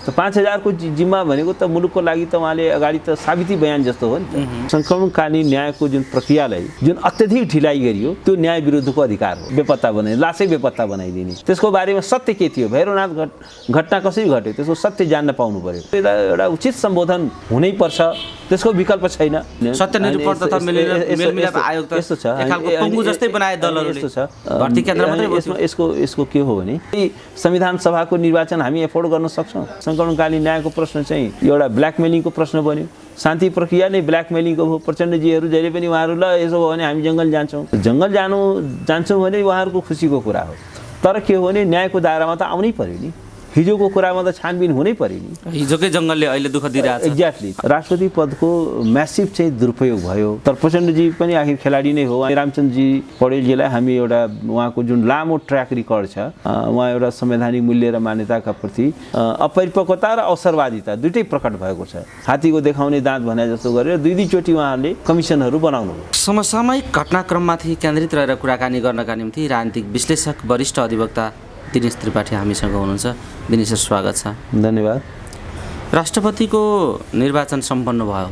त 5000 को जिम्मा भनेको त मुलुकको लागि त उहाँले अगाडि त साबिती बयान जस्तो हो नि त। संक्रमणकालीन न्यायको जुन प्रक्रियालाई जुन अत्यधिक ढिलाइ गरियो त्यो न्याय विरुद्धको अधिकार हो। बेपत्ता बनाइ लासै बेपत्ता बनाइदिने, त्यसको बारेमा सत्य के थियो, भैरवनाथ घटना कसरी घट्यो त्यसको सत्य जान्न पाउनु पर्यो। एउटा उचित सम्बोधन हुनै पर्छ, त्यसको विकल्प छैन। सत्य निरूपण तथा मेलमिलाप आयोग त यस्तो छ, एक खालको टुङ्गु जस्तै बनाए दलहरूले। यस्तो छ, भर्ती केन्द्र मात्रै यसको के हो भने संविधान सभाको निर्वाचन हामी एफोर्ड गर्न सक्छौँ। संक्रमणकालीन न्यायको प्रश्न चाहिँ एउटा ब्ल्याकमेलिङको प्रश्न बन्यो, शान्ति प्रक्रिया नै ब्ल्याकमेलिङको हो। प्रचण्डजीहरू जहिले पनि उहाँहरू ल यसो हो भने हामी जङ्गल जान्छौँ भने उहाँहरूको खुसीको कुरा हो। तर के हो भने न्यायको दायरामा त आउनै पर्यो नि। हिजोको कुरामा त छानबिन हुनै पर्यो नि। हिजोकै जङ्गलले अहिले दुःख दिइरहेछ। एक्ज्याक्टली। राष्ट्रपति पदको म्यासिभ चाहिँ दुरुपयोग भयो। तर प्रचण्डजी पनि आखिर खेलाडी नै हो। रामचन्द्रजी पौडेलजीलाई हामी एउटा उहाँको जुन लामो ट्र्याक रेकर्ड छ, उहाँ एउटा संवैधानिक मूल्य र मान्यताका प्रति अपरिपक्वता र अवसरवादिता दुइटै प्रकट भएको छ। हात्तीको देखाउने दाँत भने जस्तो गरेर दुईचोटि उहाँहरूले कमिसनहरू बनाउनु भयो। समसामयिक घटनाक्रममाथि केन्द्रित रहेर कुराकानी गर्नका निम्ति राजनीतिक विश्लेषक वरिष्ठ अधिवक्ता दिनेश त्रिपाठी हामीसँग हुनुहुन्छ। दिनेश सर, स्वागत छ। धन्यवाद। राष्ट्रपतिको निर्वाचन सम्पन्न भयो।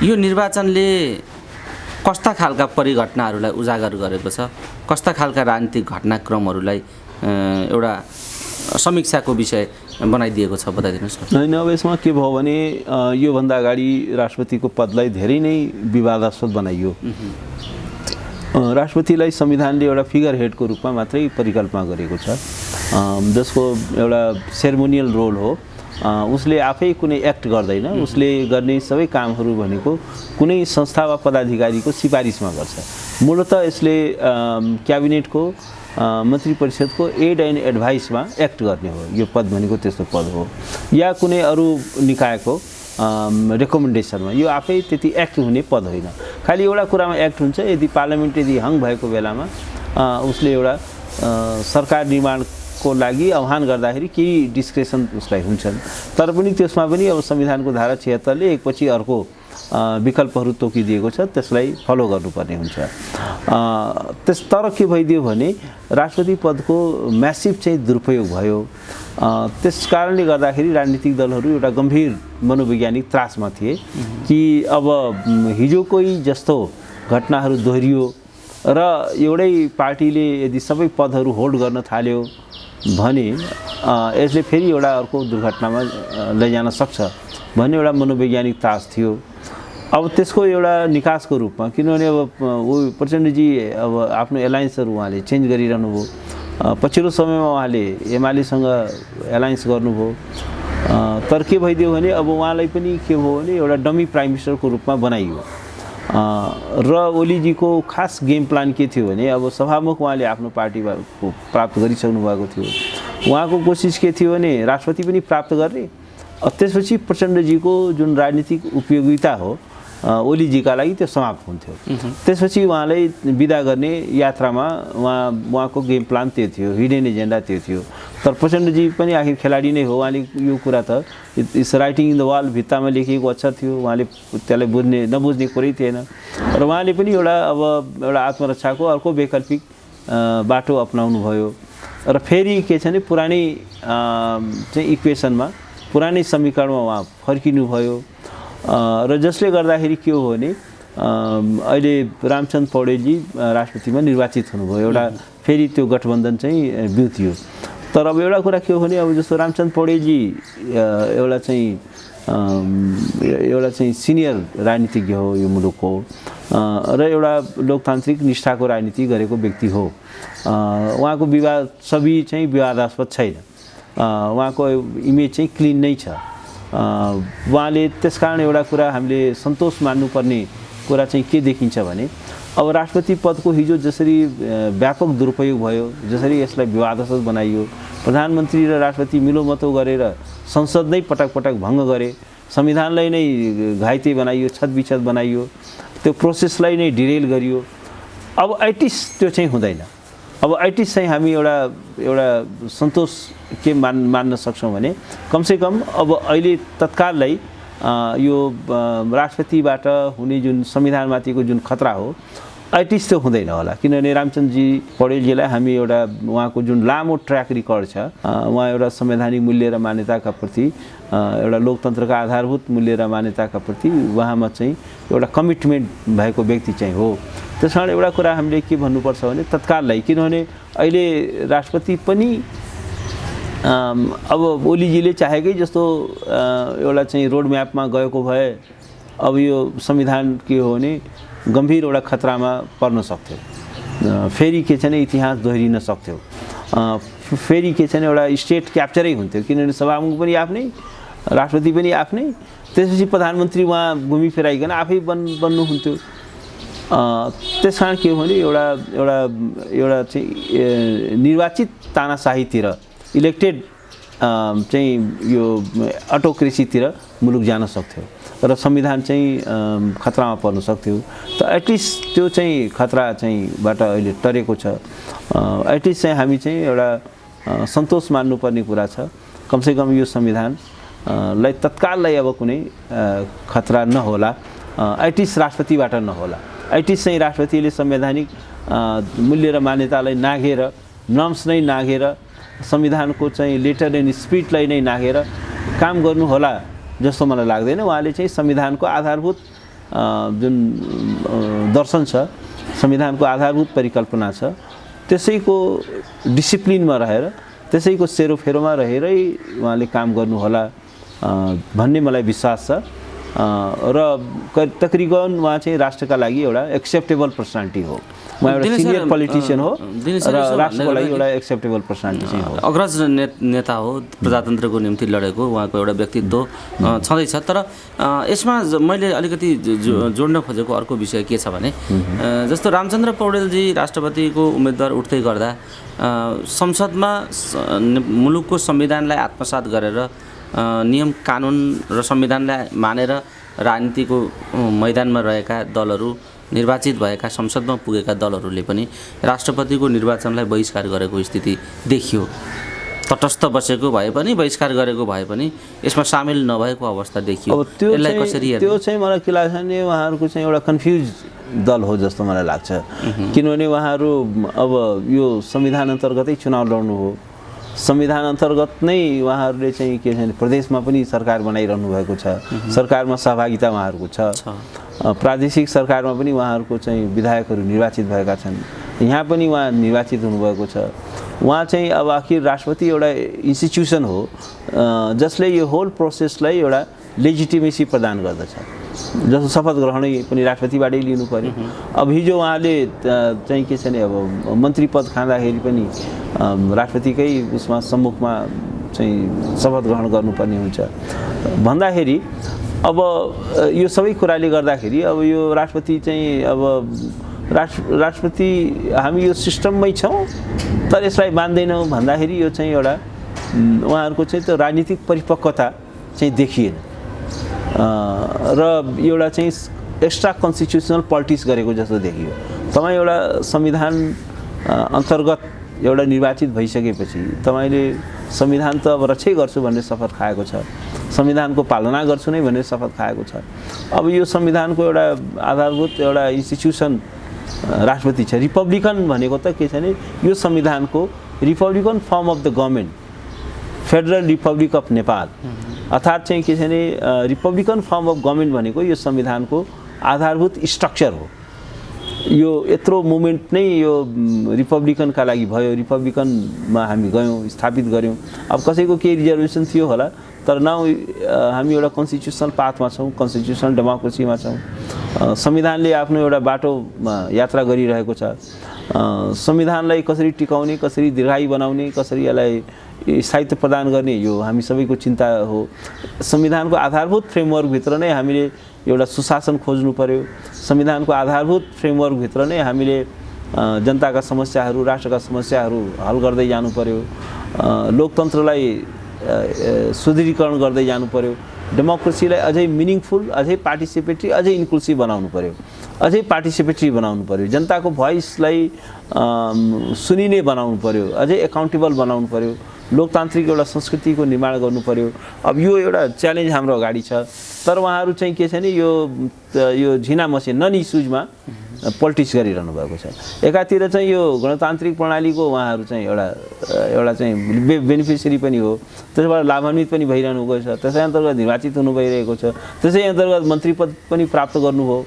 यो निर्वाचनले कस्ता खालका परिघटनाहरूलाई उजागर गरेको छ, कस्ता खालका राजनीतिक घटनाक्रमहरूलाई एउटा समीक्षाको विषय बनाइदिएको छ, बताइदिनुहोस् न। होइन, अब यसमा के भयो भने योभन्दा अगाडि राष्ट्रपतिको पदलाई धेरै नै विवादास्पद बनाइयो। राष्ट्रपतिलाई संविधानले एउटा फिगर हेडको रूपमा मात्रै परिकल्पना गरेको छ, जसको एउटा सेरेमोनियल रोल हो। उसले आफै कुनै एक्ट गर्दैन, उसले गर्ने सबै कामहरू भनेको कुनै संस्था वा पदाधिकारीको सिफारिसमा गर्छ। मूलतः यसले क्याबिनेटको मन्त्री परिषदको एड एन्ड एडभाइसमा एक्ट गर्ने हो। यो पद भनेको त्यस्तो पद हो, या कुनै अरू निकायको रेकमेन्डेसनमा। यो आफै त्यति एक्ट हुने पद होइन। खालि एउटा कुरामा एक्ट हुन्छ, यदि पार्लियामेन्ट यदि हङ भएको बेलामा उसले एउटा सरकार निर्माणको लागि आह्वान गर्दाखेरि केही डिस्क्रेसन उसलाई हुन्छन्। तर पनि त्यसमा पनि अब संविधानको धारा 76ले एकपछि अर्को विकल्पहरू तोकिदिएको छ, त्यसलाई फलो गर्नुपर्ने हुन्छ। तर के भइदियो भने राष्ट्रपति पदको म्यासिभ चाहिँ दुरुपयोग भयो। त्यस कारणले गर्दाखेरि राजनीतिक दलहरू एउटा गम्भीर मनोवैज्ञानिक त्रासमा थिए कि अब हिजोकै जस्तो घटनाहरू दोहोरियो र एउटै पार्टीले यदि सबै पदहरू होल्ड गर्न थाल्यो भने यसले फेरि एउटा अर्को दुर्घटनामा लैजान सक्छ भन्ने एउटा मनोवैज्ञानिक त्रास थियो। अब त्यसको एउटा निकासको रूपमा, किनभने अब प्रचण्डजी अब आफ्नो एलायन्सहरू उहाँले चेन्ज गरिरहनु भयो। पछिल्लो समयमा उहाँले एमालेसँग एलायन्स गर्नुभयो। तर के भइदियो भने अब उहाँलाई पनि के भयो भने एउटा डमी प्राइम मिनिस्टरको रूपमा बनाइयो। र ओलीजीको खास गेम प्लान के थियो भने अब सभामुख उहाँले आफ्नो पार्टीको प्राप्त गरिसक्नु भएको थियो। उहाँको कोसिस के थियो भने राष्ट्रपति पनि प्राप्त गर्ने, त्यसपछि प्रचण्डजीको जुन राजनीतिक उपयोगिता हो ओलीजीका लागि त्यो समाप्त हुन्थ्यो। त्यसपछि उहाँलाई विदा गर्ने यात्रामा उहाँको गेम प्लान त्यो थियो, हिडन एजेन्डा त्यो थियो। तर प्रचण्डजी पनि आखिर खेलाडी नै हो। उहाँले यो कुरा त it's writing in the wall, भित्तामा लेखिएको अक्षर थियो, उहाँले त्यसलाई नबुझ्ने कुरै थिएन। र उहाँले पनि एउटा आत्मरक्षाको अर्को वैकल्पिक बाटो अपनाउनु भयो। र फेरि के छ भने पुरानै चाहिँ इक्वेसनमा, पुरानै समीकरणमा उहाँ फर्किनु भयो। र जसले गर्दाखेरि के हो भने अहिले रामचन्द्र पौडेलजी राष्ट्रपतिमा निर्वाचित हुनुभयो। एउटा फेरि त्यो गठबन्धन चाहिँ बिउतियो। तर अब एउटा कुरा के हो भने अब जस्तो रामचन्द्र पौडेलजी एउटा चाहिँ सिनियर राजनीतिज्ञ हो यो मुलुकको, र एउटा लोकतान्त्रिक निष्ठाको राजनीति गरेको व्यक्ति हो। उहाँको छवि चाहिँ विवादास्पद छैन, उहाँको इमेज चाहिँ क्लिन नै छ। उहाँले त्यसकारण एउटा कुरा हामीले सन्तोष मान्नुपर्ने कुरा चाहिँ के देखिन्छ भने अब राष्ट्रपति पदको हिजो जसरी व्यापक दुरुपयोग भयो, जसरी यसलाई विवादास्पद बनाइयो, प्रधानमन्त्री र राष्ट्रपति मिलोमतो गरेर संसद नै पटक पटक भङ्ग गरे, संविधानलाई नै घाइते बनाइयो, छतबिछत बनाइयो, त्यो प्रोसेसलाई नै डिरेल गरियो। अब एटिस त्यो चाहिँ हुँदैन। अब एटिस चाहिँ हामी एउटा सन्तोष के मान्न सक्छौँ भने कमसेकम अब अहिले तत्काललाई यो राष्ट्रपतिबाट हुने जुन संविधानमाथिको जुन खतरा हो एटलिस्ट त्यो हुँदैन होला, किनभने रामचन्द्रजी पौडेलजीलाई हामी एउटा उहाँको जुन लामो ट्र्याक रेकर्ड छ, उहाँ एउटा संवैधानिक मूल्य र मान्यताका प्रति, एउटा लोकतन्त्रका आधारभूत मूल्य र मान्यताका प्रति उहाँमा चाहिँ एउटा कमिटमेन्ट भएको व्यक्ति चाहिँ हो। त्यस कारण एउटा कुरा हामीले के भन्नुपर्छ भने तत्काललाई, किनभने अहिले राष्ट्रपति पनि अब ओलीजीले चाहेकै जस्तो एउटा चाहिँ रोड म्यापमा गएको भए अब यो संविधान के हो भने गम्भीर एउटा खतरामा पर्न सक्थ्यो, फेरि के छैन इतिहास दोहोरिन सक्थ्यो, फेरि के छैन एउटा स्टेट क्याप्चरै हुन्थ्यो, किनभने सभामुख पनि आफ्नै, राष्ट्रपति पनि आफ्नै, त्यसपछि प्रधानमन्त्री उहाँ घुमी फिराइकन आफै बन्नुहुन्थ्यो। त्यस कारण के हो भने एउटा चाहिँ निर्वाचित तानाशाहीतिर, इलेक्टेड चाहिँ यो अटोक्रेसीतिर मुलुक जान सक्थ्यो र संविधान चाहिँ खतरामा पर्न सक्थ्यो। त एटलिस्ट त्यो चाहिँ खतरा चाहिँ बाट अहिले टरेको छ। एटलिस्ट चाहिँ हामी चाहिँ एउटा सन्तोष मान्नुपर्ने कुरा छ, कमसेकम यो संविधानलाई तत्काललाई अब कुनै खतरा नहोला, एटलिस्ट राष्ट्रपतिबाट नहोला। एटलिस्ट चाहिँ राष्ट्रपतिले संवैधानिक मूल्य र मान्यतालाई नाघेर, नर्म्स नै नाघेर, संविधानको चाहिँ लेटर एन्ड स्पिरिटलाई नै नाघेर काम गर्नु होला जस्तो मलाई लाग्दैन। उहाँले चाहिँ संविधानको आधारभूत जुन दर्शन छ, संविधानको आधारभूत परिकल्पना छ, त्यसैको डिसिप्लिनमा रहेर, त्यसैको सेरोफेरोमा रहेरै उहाँले काम गर्नु होला भन्ने मलाई विश्वास छ। र तकरिबन उहाँ चाहिँ राष्ट्रका लागि एउटा एक्सेप्टेबल पर्सनालिटी हो, उहाँ एउटा सिनियर पोलिटिसियन हो र राष्ट्रको लागि एउटा एक्सेप्टेबल पर्सनालिटी चाहिँ हो। अग्रज नेता हो, प्रजातन्त्रको निम्ति लडेको उहाँको एउटा व्यक्तित्व छँदैछ। तर यसमा मैले अलिकति जोड्न खोजेको अर्को विषय के छ भने जस्तो रामचन्द्र पौडेलजी राष्ट्रपतिको उम्मेदवार उठ्दै गर्दा संसदमा मुलुकको संविधानलाई आत्मसात गरेर नियम कानुन र संविधानलाई मानेर राजनीतिको मैदानमा रहेका दलहरू, निर्वाचित भएका संसदमा पुगेका दलहरूले पनि राष्ट्रपतिको निर्वाचनलाई बहिष्कार गरेको स्थिति देखियो। तटस्थ बसेको भए पनि, बहिष्कार गरेको भए पनि यसमा सामेल नभएको अवस्था देखियो। अब त्यो चाहिँ मलाई के लाग्छ भने उहाँहरूको चाहिँ एउटा कन्फ्युज दल हो जस्तो मलाई लाग्छ, किनभने उहाँहरू अब यो संविधान अन्तर्गतै चुनाव लड्नु हो, संविधान अन्तर्गत नै उहाँहरूले चाहिँ के छ प्रदेशमा पनि सरकार बनाइरहनु भएको छ, सरकारमा सहभागिता उहाँहरूको छ, प्रादेशिक सरकारमा पनि उहाँहरूको चाहिँ विधायकहरू निर्वाचित भएका छन्, यहाँ पनि उहाँ निर्वाचित हुनुभएको छ। उहाँ चाहिँ अब आखिर राष्ट्रपति एउटा इन्स्टिट्युसन हो जसले यो होल प्रोसेसलाई एउटा लेजिटिमेसी प्रदान गर्दछ, जस्तो शपथ ग्रहणै पनि राष्ट्रपतिबाटै लिनु पर्यो। अब हिजो उहाँले चाहिँ के छ भने अब मन्त्री पद खाँदाखेरि पनि राष्ट्रपतिकै उसमा सम्मुखमा चाहिँ शपथ ग्रहण गर्नुपर्ने हुन्छ भन्दाखेरि अब यो सबै कुराले गर्दाखेरि अब यो राष्ट्रपति चाहिँ अब राष्ट्रपति हामी यो सिस्टममै छौँ तर यसलाई मान्दैनौँ भन्दाखेरि यो चाहिँ एउटा उहाँहरूको चाहिँ त्यो राजनीतिक परिपक्वता चाहिँ देखिएन र एउटा चाहिँ एक्स्ट्रा कन्स्टिट्युसनल पोलिटिक्स गरेको जस्तो देखियो। तपाईँ एउटा संविधान अन्तर्गत एउटा निर्वाचित भइसकेपछि तपाईँले संविधान त अब रक्षै गर्छु भन्ने शपथ खाएको छ, संविधानको पालना गर्छु नै भन्ने शपथ खाएको छ। अब यो संविधानको एउटा आधारभूत एउटा इन्स्टिट्युसन राष्ट्रपति छ। रिपब्लिकन भनेको त के छ भने यो संविधानको Republican form of the government, federal Republic of Nepal अर्थात् चाहिँ के छ भने रिपब्लिकन फर्म अफ गभर्मेन्ट भनेको यो संविधानको आधारभूत स्ट्रक्चर हो। यो यत्रो मुभमेन्ट नै यो रिपब्लिकनका लागि भयो, रिपब्लिकनमा हामी गयौँ, स्थापित गऱ्यौँ। अब कसैको केही रिजर्भेसन थियो होला तर नाउ हामी एउटा कन्स्टिट्युसनल पाथमा छौँ, कन्स्टिट्युसनल डेमोक्रेसीमा छौँ। संविधानले आफ्नो एउटा बाटोमा यात्रा गरिरहेको छ। संविधानलाई कसरी टिकाउने, कसरी दीर्घायु बनाउने, कसरी यसलाई स्थायित्व प्रदान गर्ने यो हामी सबैको चिन्ता हो। संविधानको आधारभूत फ्रेमवर्कभित्र नै हामीले एउटा सुशासन खोज्नु पर्यो। संविधानको आधारभूत फ्रेमवर्कभित्र नै हामीले जनताका समस्याहरू, राष्ट्रका समस्याहरू हल गर्दै जानु पर्यो। लोकतन्त्रलाई सुदृढीकरण गर्दै जानु पर्यो। डेमोक्रेसीलाई अझै मिनिङफुल, अझै पार्टिसिपेटरी, अझै इन्क्लुसिभ बनाउनु पर्यो, अझै पार्टिसिपेटरी बनाउनु पर्यो। जनताको भोइसलाई सुनिने बनाउनु पर्यो, अझै एकाउन्टेबल बनाउनु पर्यो। लोकतान्त्रिक एउटा संस्कृतिको निर्माण गर्नु पर्यो। अब यो एउटा च्यालेन्ज हाम्रो अगाडि छ। तर उहाँहरू चाहिँ के छ भने यो झिना मसिन नन इस्युजमा पोलिटिक्स गरिरहनु भएको छ। एकातिर चाहिँ यो गणतान्त्रिक प्रणालीको उहाँहरू चाहिँ एउटा चाहिँ बेनिफिसियरी पनि हो, त्यसबाट लाभान्वित पनि भइरहनु भएको छ, त्यसै अन्तर्गत निर्वाचित हुनु भइरहेको छ, त्यसै अन्तर्गत मन्त्री पद पनि प्राप्त गर्नुभयो,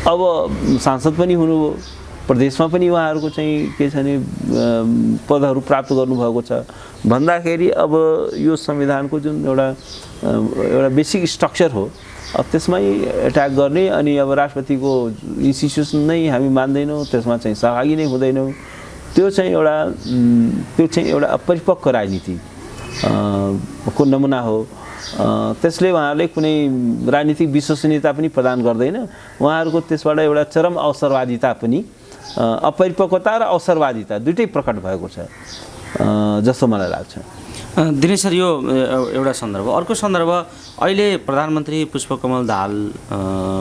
अब सांसद पनि हुनुभयो, प्रदेशमा पनि उहाँहरूको चाहिँ के छ भने पदहरू प्राप्त गर्नुभएको छ भन्दाखेरि अब यो संविधानको जुन एउटा बेसिक स्ट्रक्चर हो अब त्यसमै एट्याक गर्ने अनि अब राष्ट्रपतिको इन्स्टिट्युसन नै हामी मान्दैनौँ, त्यसमा चाहिँ सहभागी नै हुँदैनौँ, त्यो चाहिँ एउटा अपरिपक्व राजनीति को नमुना हो। त्यसले उहाँहरूले कुनै राजनीतिक विश्वसनीयता पनि प्रदान गर्दैन, उहाँहरूको त्यसबाट एउटा चरम अवसरवादिता पनि अपरिपक्वता र अवसरवादिता दुइटै प्रकट भएको छ जस्तो मलाई लाग्छ। दिनेश सर, यो एउटा सन्दर्भ। अर्को सन्दर्भ, अहिले प्रधानमन्त्री पुष्पकमल दाहाल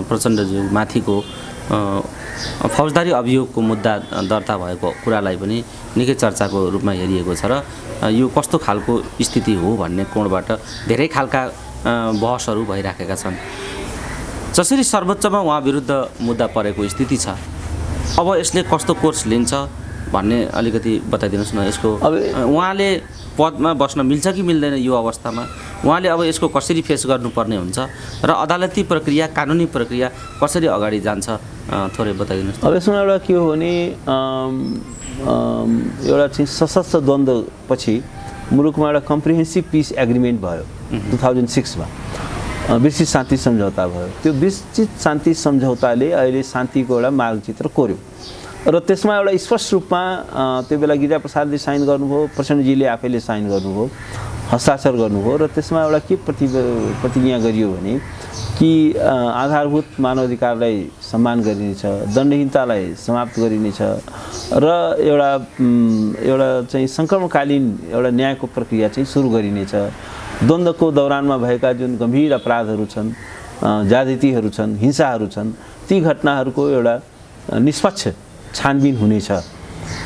प्रचण्डज्यू माथिको फौजदारी अभियोगको मुद्दा दर्ता भएको कुरालाई पनि निकै चर्चाको रूपमा हेरिएको छ र यो कस्तो खालको स्थिति हो भन्ने कोणबाट धेरै खालका बहसहरू भइराखेका छन्। जसरी सर्वोच्चमा उहाँ विरुद्ध मुद्दा परेको स्थिति छ, अब यसले कस्तो कोर्स लिन्छ भन्ने अलिकति बताइदिनुहोस् न। यसको अब उहाँले पदमा बस्न मिल्छ कि मिल्दैन यो अवस्थामा, उहाँले अब यसको कसरी फेस गर्नुपर्ने हुन्छ र अदालती प्रक्रिया, कानुनी प्रक्रिया कसरी अगाडि जान्छ, थोरै बताइदिनुहोस्। अब यसमा एउटा के हो भने एउटा चाहिँ सशस्त्र द्वन्द्वपछि मुलुकमा एउटा कम्प्रिहेन्सिभ पिस एग्रिमेन्ट भयो 2006 मा, विस्तृत शान्ति सम्झौता भयो। त्यो विस्तृत शान्ति सम्झौताले अहिले शान्तिको एउटा मार्गचित्र कोर्यो र त्यसमा एउटा स्पष्ट रूपमा त्यो बेला गिरिजाप्रसादले साइन गर्नुभयो, प्रचण्डजीले आफैले साइन गर्नुभयो, हस्ताक्षर गर्नुभयो र त्यसमा एउटा के प्रतिज्ञा गरियो भने कि आधारभूत मानवाधिकारलाई सम्मान गरिनेछ, दण्डहीनतालाई समाप्त गरिनेछ र एउटा चाहिँ सङ्क्रमणकालीन एउटा न्यायको प्रक्रिया चाहिँ सुरु गरिनेछ। द्वन्द्वको दौरानमा भएका जुन गम्भीर अपराधहरू छन्, ज्यादतीहरू छन्, हिंसाहरू छन्, ती घटनाहरूको एउटा निष्पक्ष छानबिन हुनेछ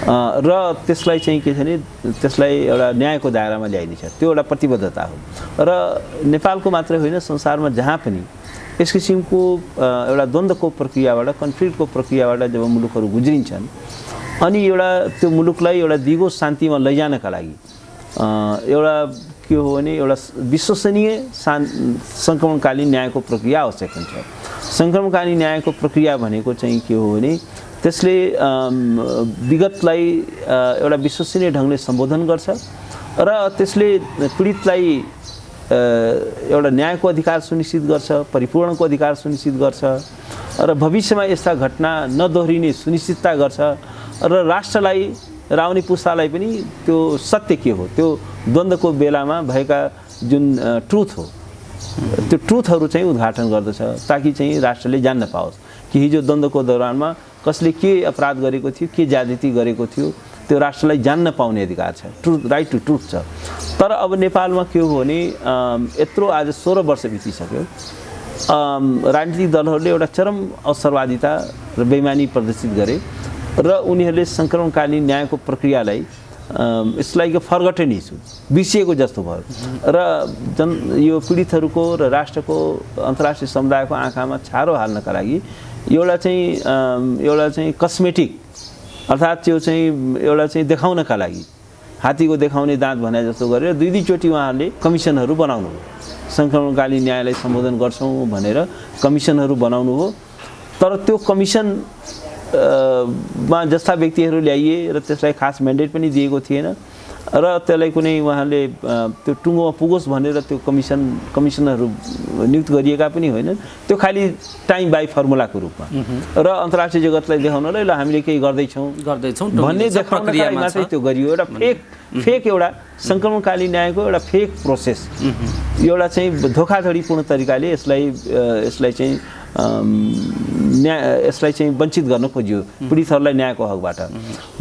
र त्यसलाई चाहिँ के छ भने त्यसलाई एउटा न्यायको दायरामा ल्याइनेछ, त्यो एउटा प्रतिबद्धता हो। र नेपालको मात्रै होइन, संसारमा जहाँ पनि यस किसिमको एउटा द्वन्द्वको प्रक्रियाबाट, कन्फ्लिक्टको प्रक्रियाबाट जब मुलुकहरू गुज्रिन्छन् अनि त्यो मुलुकलाई एउटा दिगो शान्तिमा लैजानका लागि एउटा के हो भने एउटा विश्वसनीय सङ्क्रमणकालीन न्यायको प्रक्रिया आवश्यक हुन्छ। सङ्क्रमणकालीन न्यायको प्रक्रिया भनेको चाहिँ के हो भने त्यसले विगतलाई एउटा विश्वसनीय ढङ्गले सम्बोधन गर्छ र त्यसले पीडितलाई एउटा न्यायको अधिकार सुनिश्चित गर्छ, परिपूर्णको अधिकार सुनिश्चित गर्छ र भविष्यमा यस्ता घटना नदोहोरिने सुनिश्चितता गर्छ र राष्ट्रलाई र आउने पुस्तालाई पनि त्यो सत्य के हो, त्यो द्वन्द्वको बेलामा भएका जुन ट्रुथ हो, त्यो ट्रुथहरू चाहिँ उद्घाटन गर्दछ ताकि चाहिँ राष्ट्रले जान्न पाओस् कि हिजो द्वन्द्वको दौरानमा कसले के अपराध गरेको थियो, के ज्यादती गरेको थियो, त्यो राष्ट्रलाई जान्न पाउने अधिकार छ, ट्रुथ, राइट टु ट्रुथ छ। तर अब नेपालमा के हो भने यत्रो आज 16 वर्ष बितिसक्यो, राजनीतिक दलहरूले एउटा चरम अवसरवादिता र बेइमानी प्रदर्शित गरे र उनीहरूले सङ्क्रमणकालीन न्यायको प्रक्रियालाई यसलाई फर्गटेन इस्यु, बिर्सिएको जस्तो भयो र यो पीडितहरूको र राष्ट्रको अन्तर्राष्ट्रिय समुदायको आँखामा छारो हाल्नका लागि एउटा चाहिँ कस्मेटिक अर्थात् त्यो चाहिँ एउटा चाहिँ देखाउनका लागि हात्तीको देखाउने दाँत भने जस्तो गरेर दुईचोटि उहाँहरूले कमिसनहरू बनाउनु हो, सङ्क्रमणकालीन न्यायलाई सम्बोधन गर्छौँ भनेर कमिसनहरू बनाउनु हो। तर त्यो कमिसन मा जस्ता व्यक्तिहरू ल्याइए र त्यसलाई खास म्यान्डेट पनि दिएको थिएन र त्यसलाई कुनै उहाँले त्यो टुङ्गोमा पुगोस् भनेर त्यो कमिसनहरू नियुक्त गरिएका पनि होइनन्, त्यो खालि टाइम बाई फर्मुलाको रूपमा र अन्तर्राष्ट्रिय जगतलाई देखाउनलाई ल हामीले केही गर्दैछौँ भन्ने देखाउनका लागि मात्रै त्यो गरियो। एउटा फेक एउटा सङ्क्रमणकालीन न्यायको एउटा फेक प्रोसेस, एउटा चाहिँ धोखाधडीपूर्ण तरिकाले यसलाई चाहिँ वञ्चित गर्न खोजियो पीडितहरूलाई न्यायको हकबाट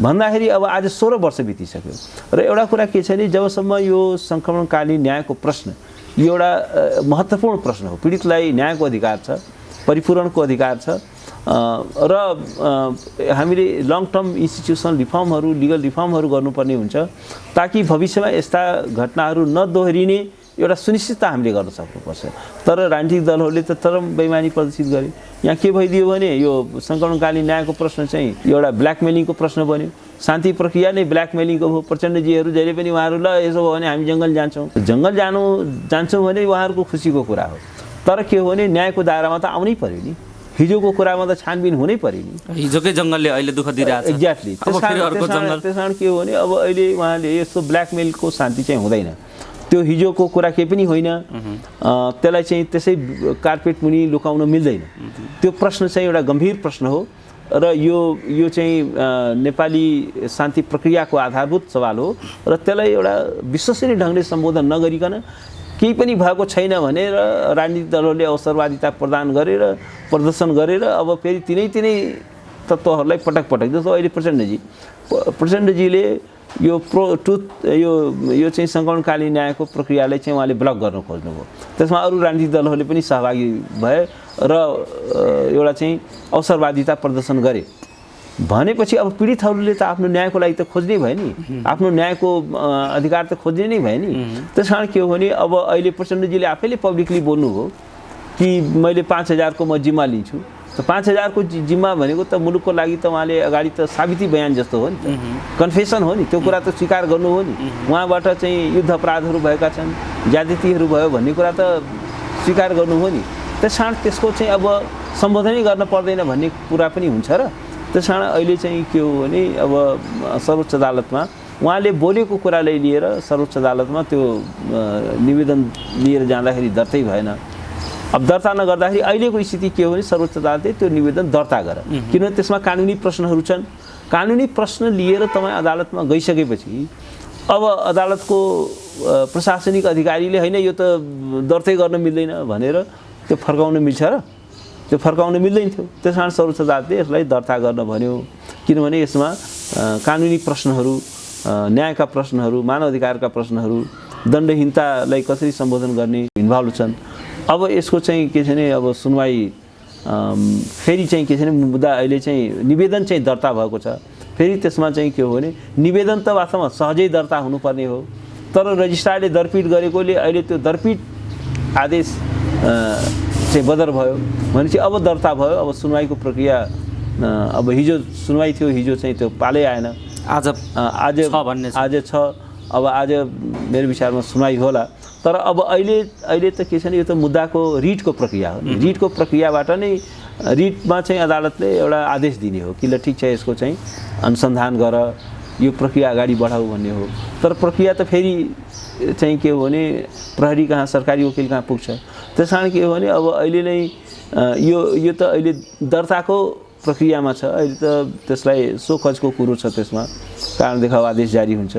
भन्दाखेरि अब आज 16 वर्ष बितिसक्यो र एउटा कुरा के छ भने जबसम्म यो सङ्क्रमणकालीन न्यायको प्रश्न यो एउटा महत्त्वपूर्ण प्रश्न हो, पीडितलाई न्यायको अधिकार छ, परिपूरणको अधिकार छ र हामीले लङ टर्म इन्स्टिट्युसनल रिफर्महरू, लिगल रिफर्महरू गर्नुपर्ने हुन्छ ताकि भविष्यमा यस्ता घटनाहरू नदोहोरिने एउटा सुनिश्चितता हामीले गर्न सक्नुपर्छ। तर राजनीतिक दलहरूले त चरम बेइमानी प्रदर्शित गरे। यहाँ के भइदियो भने यो सङ्कलनकालीन न्यायको प्रश्न चाहिँ एउटा ब्ल्याकमेलिङको प्रश्न बन्यो। शान्ति प्रक्रिया नै ब्ल्याकमेलिङको हो। प्रचण्डजीहरू जहिले पनि उहाँहरू ल यसो भयो भने हामी जङ्गल जान्छौँ भने उहाँहरूको खुसीको कुरा हो। तर के हो भने न्यायको दायरामा त आउनै पर्यो नि। हिजोको कुरामा त छानबिन हुनै पर्यो नि। हिजोकै जङ्गलले अहिले दुःख दिइरहेछ। एक्ज्याक्टली। त्यस कारण के हो भने अब अहिले उहाँले यस्तो ब्ल्याकमेलको शान्ति चाहिँ हुँदैन। त्यो हिजोको कुरा केही पनि होइन। त्यसलाई चाहिँ त्यसै कार्पेट मुनि लुकाउन मिल्दैन। त्यो प्रश्न चाहिँ एउटा गम्भीर प्रश्न हो र यो चाहिँ नेपाली शान्ति प्रक्रियाको आधारभूत सवाल हो र त्यसलाई एउटा विश्वसनीय ढङ्गले सम्बोधन नगरिकन केही पनि भएको छैन भनेर राजनीतिक दलहरूले अवसरवादिता प्रदान गरेर प्रदर्शन गरेर अब फेरि तिनै तत्त्वहरूलाई पटक जस्तो अहिले प्रचण्डजीले यो यो चाहिँ सङ्कलनकालीन न्यायको प्रक्रियालाई चाहिँ उहाँले ब्लक गर्न खोज्नुभयो। त्यसमा अरू राजनीतिक दलहरूले पनि सहभागी भए र एउटा चाहिँ अवसरवादिता प्रदर्शन गरे भनेपछि अब पीडितहरूले त आफ्नो न्यायको लागि त खोज्नै भयो नि। आफ्नो न्यायको अधिकार त खोज्ने नै भयो नि। त्यस कारण के हो भने अब अहिले प्रचण्डजीले आफैले पब्लिकली बोल्नुभयो कि मैले 5000 को म जिम्मा लिन्छु। त 5000 को जिम्मा भनेको त मुलुकको लागि त उहाँले अगाडि त साबिती बयान जस्तो हो नि त। कन्फेसन हो नि। त्यो कुरा त स्वीकार गर्नु हो नि। उहाँबाट चाहिँ युद्ध अपराधहरू भएका छन्, ज्यादतीहरू भयो भन्ने कुरा त स्वीकार गर्नु हो नि। त्यस कारण त्यसको चाहिँ अब सम्बोधनै गर्न पर्दैन भन्ने कुरा पनि हुन्छ र। त्यस कारण अहिले चाहिँ के हो भने अब सर्वोच्च अदालतमा उहाँले बोलेको कुरालाई लिएर सर्वोच्च अदालतमा त्यो निवेदन लिएर जाँदाखेरि दर्तै भएन। अब दर्ता नगर्दाखेरि अहिलेको स्थिति के हो भने सर्वोच्च अदालतले त्यो निवेदन दर्ता गर। किनभने त्यसमा कानुनी प्रश्नहरू छन्। कानुनी प्रश्न लिएर तपाईँ अदालतमा गइसकेपछि अब अदालतको प्रशासनिक अधिकारीले होइन यो त दर्तै गर्न मिल्दैन भनेर त्यो फर्काउन मिल्छ र? त्यो फर्काउन मिल्दैन थियो। त्यस कारण सर्वोच्च अदालतले यसलाई दर्ता गर्न भन्यो। किनभने यसमा कानुनी प्रश्नहरू, न्यायका प्रश्नहरू, मानव अधिकारका प्रश्नहरू, दण्डहीनतालाई कसरी सम्बोधन गर्ने इन्भल्भ छन्। अब यसको चाहिँ के छ भने अब सुनवाई फेरि चाहिँ के छ भने मुद्दा अहिले चाहिँ निवेदन चाहिँ दर्ता भएको छ। फेरि त्यसमा चाहिँ के हो भने निवेदन त वास्तवमा सहजै दर्ता हुनुपर्ने हो। तर रजिस्ट्रारले दरपिट गरेकोले अहिले त्यो दरपिट आदेश चाहिँ बदर भयो भनेपछि अब दर्ता भयो। अब सुनवाईको प्रक्रिया अब हिजो सुनवाई थियो, हिजो चाहिँ त्यो पालै आएन। आज छ। अब आज मेरो विचारमा सुनवाई होला। तर अब अहिले त के छ भने यो त मुद्दाको रिटको प्रक्रिया हो। रिटको प्रक्रियाबाट नै रिटमा चाहिँ अदालतले एउटा आदेश दिने हो कि ल ठिक छ यसको चाहिँ अनुसन्धान गर, यो प्रक्रिया अगाडि बढाऊ भन्ने हो। तर प्रक्रिया त फेरि चाहिँ के हो भने प्रहरी कहाँ, सरकारी वकिल कहाँ पुग्छ। त्यस कारण के हो भने अब अहिले नै यो त अहिले दर्ताको प्रक्रियामा छ। अहिले त त्यसलाई सोखजको कुरो छ। त्यसमा कारण देखाउ आदेश जारी हुन्छ।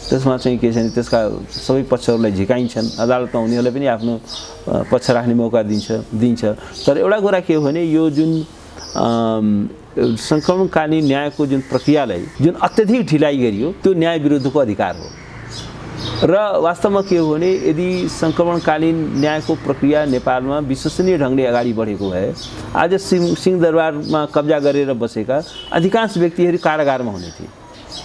त्यसमा चाहिँ के छ भने त्यसका सबै पक्षहरूलाई झिकाइन्छन्। अदालतमा उनीहरूलाई पनि आफ्नो पक्ष राख्ने मौका दिन्छ। तर एउटा कुरा के हो भने यो जुन सङ्कलनकालीन न्यायको जुन प्रक्रियालाई जुन अत्यधिक ढिलाइ गरियो त्यो न्याय विरुद्धको अधिकार हो। र वास्तवमा के हो भने यदि सङ्कलनकालीन न्यायको प्रक्रिया नेपालमा विश्वसनीय ढङ्गले अगाडि बढेको भए आज सिंहदरबारमा कब्जा गरेर बसेका अधिकांश व्यक्तिहरू कारागारमा हुने थिए।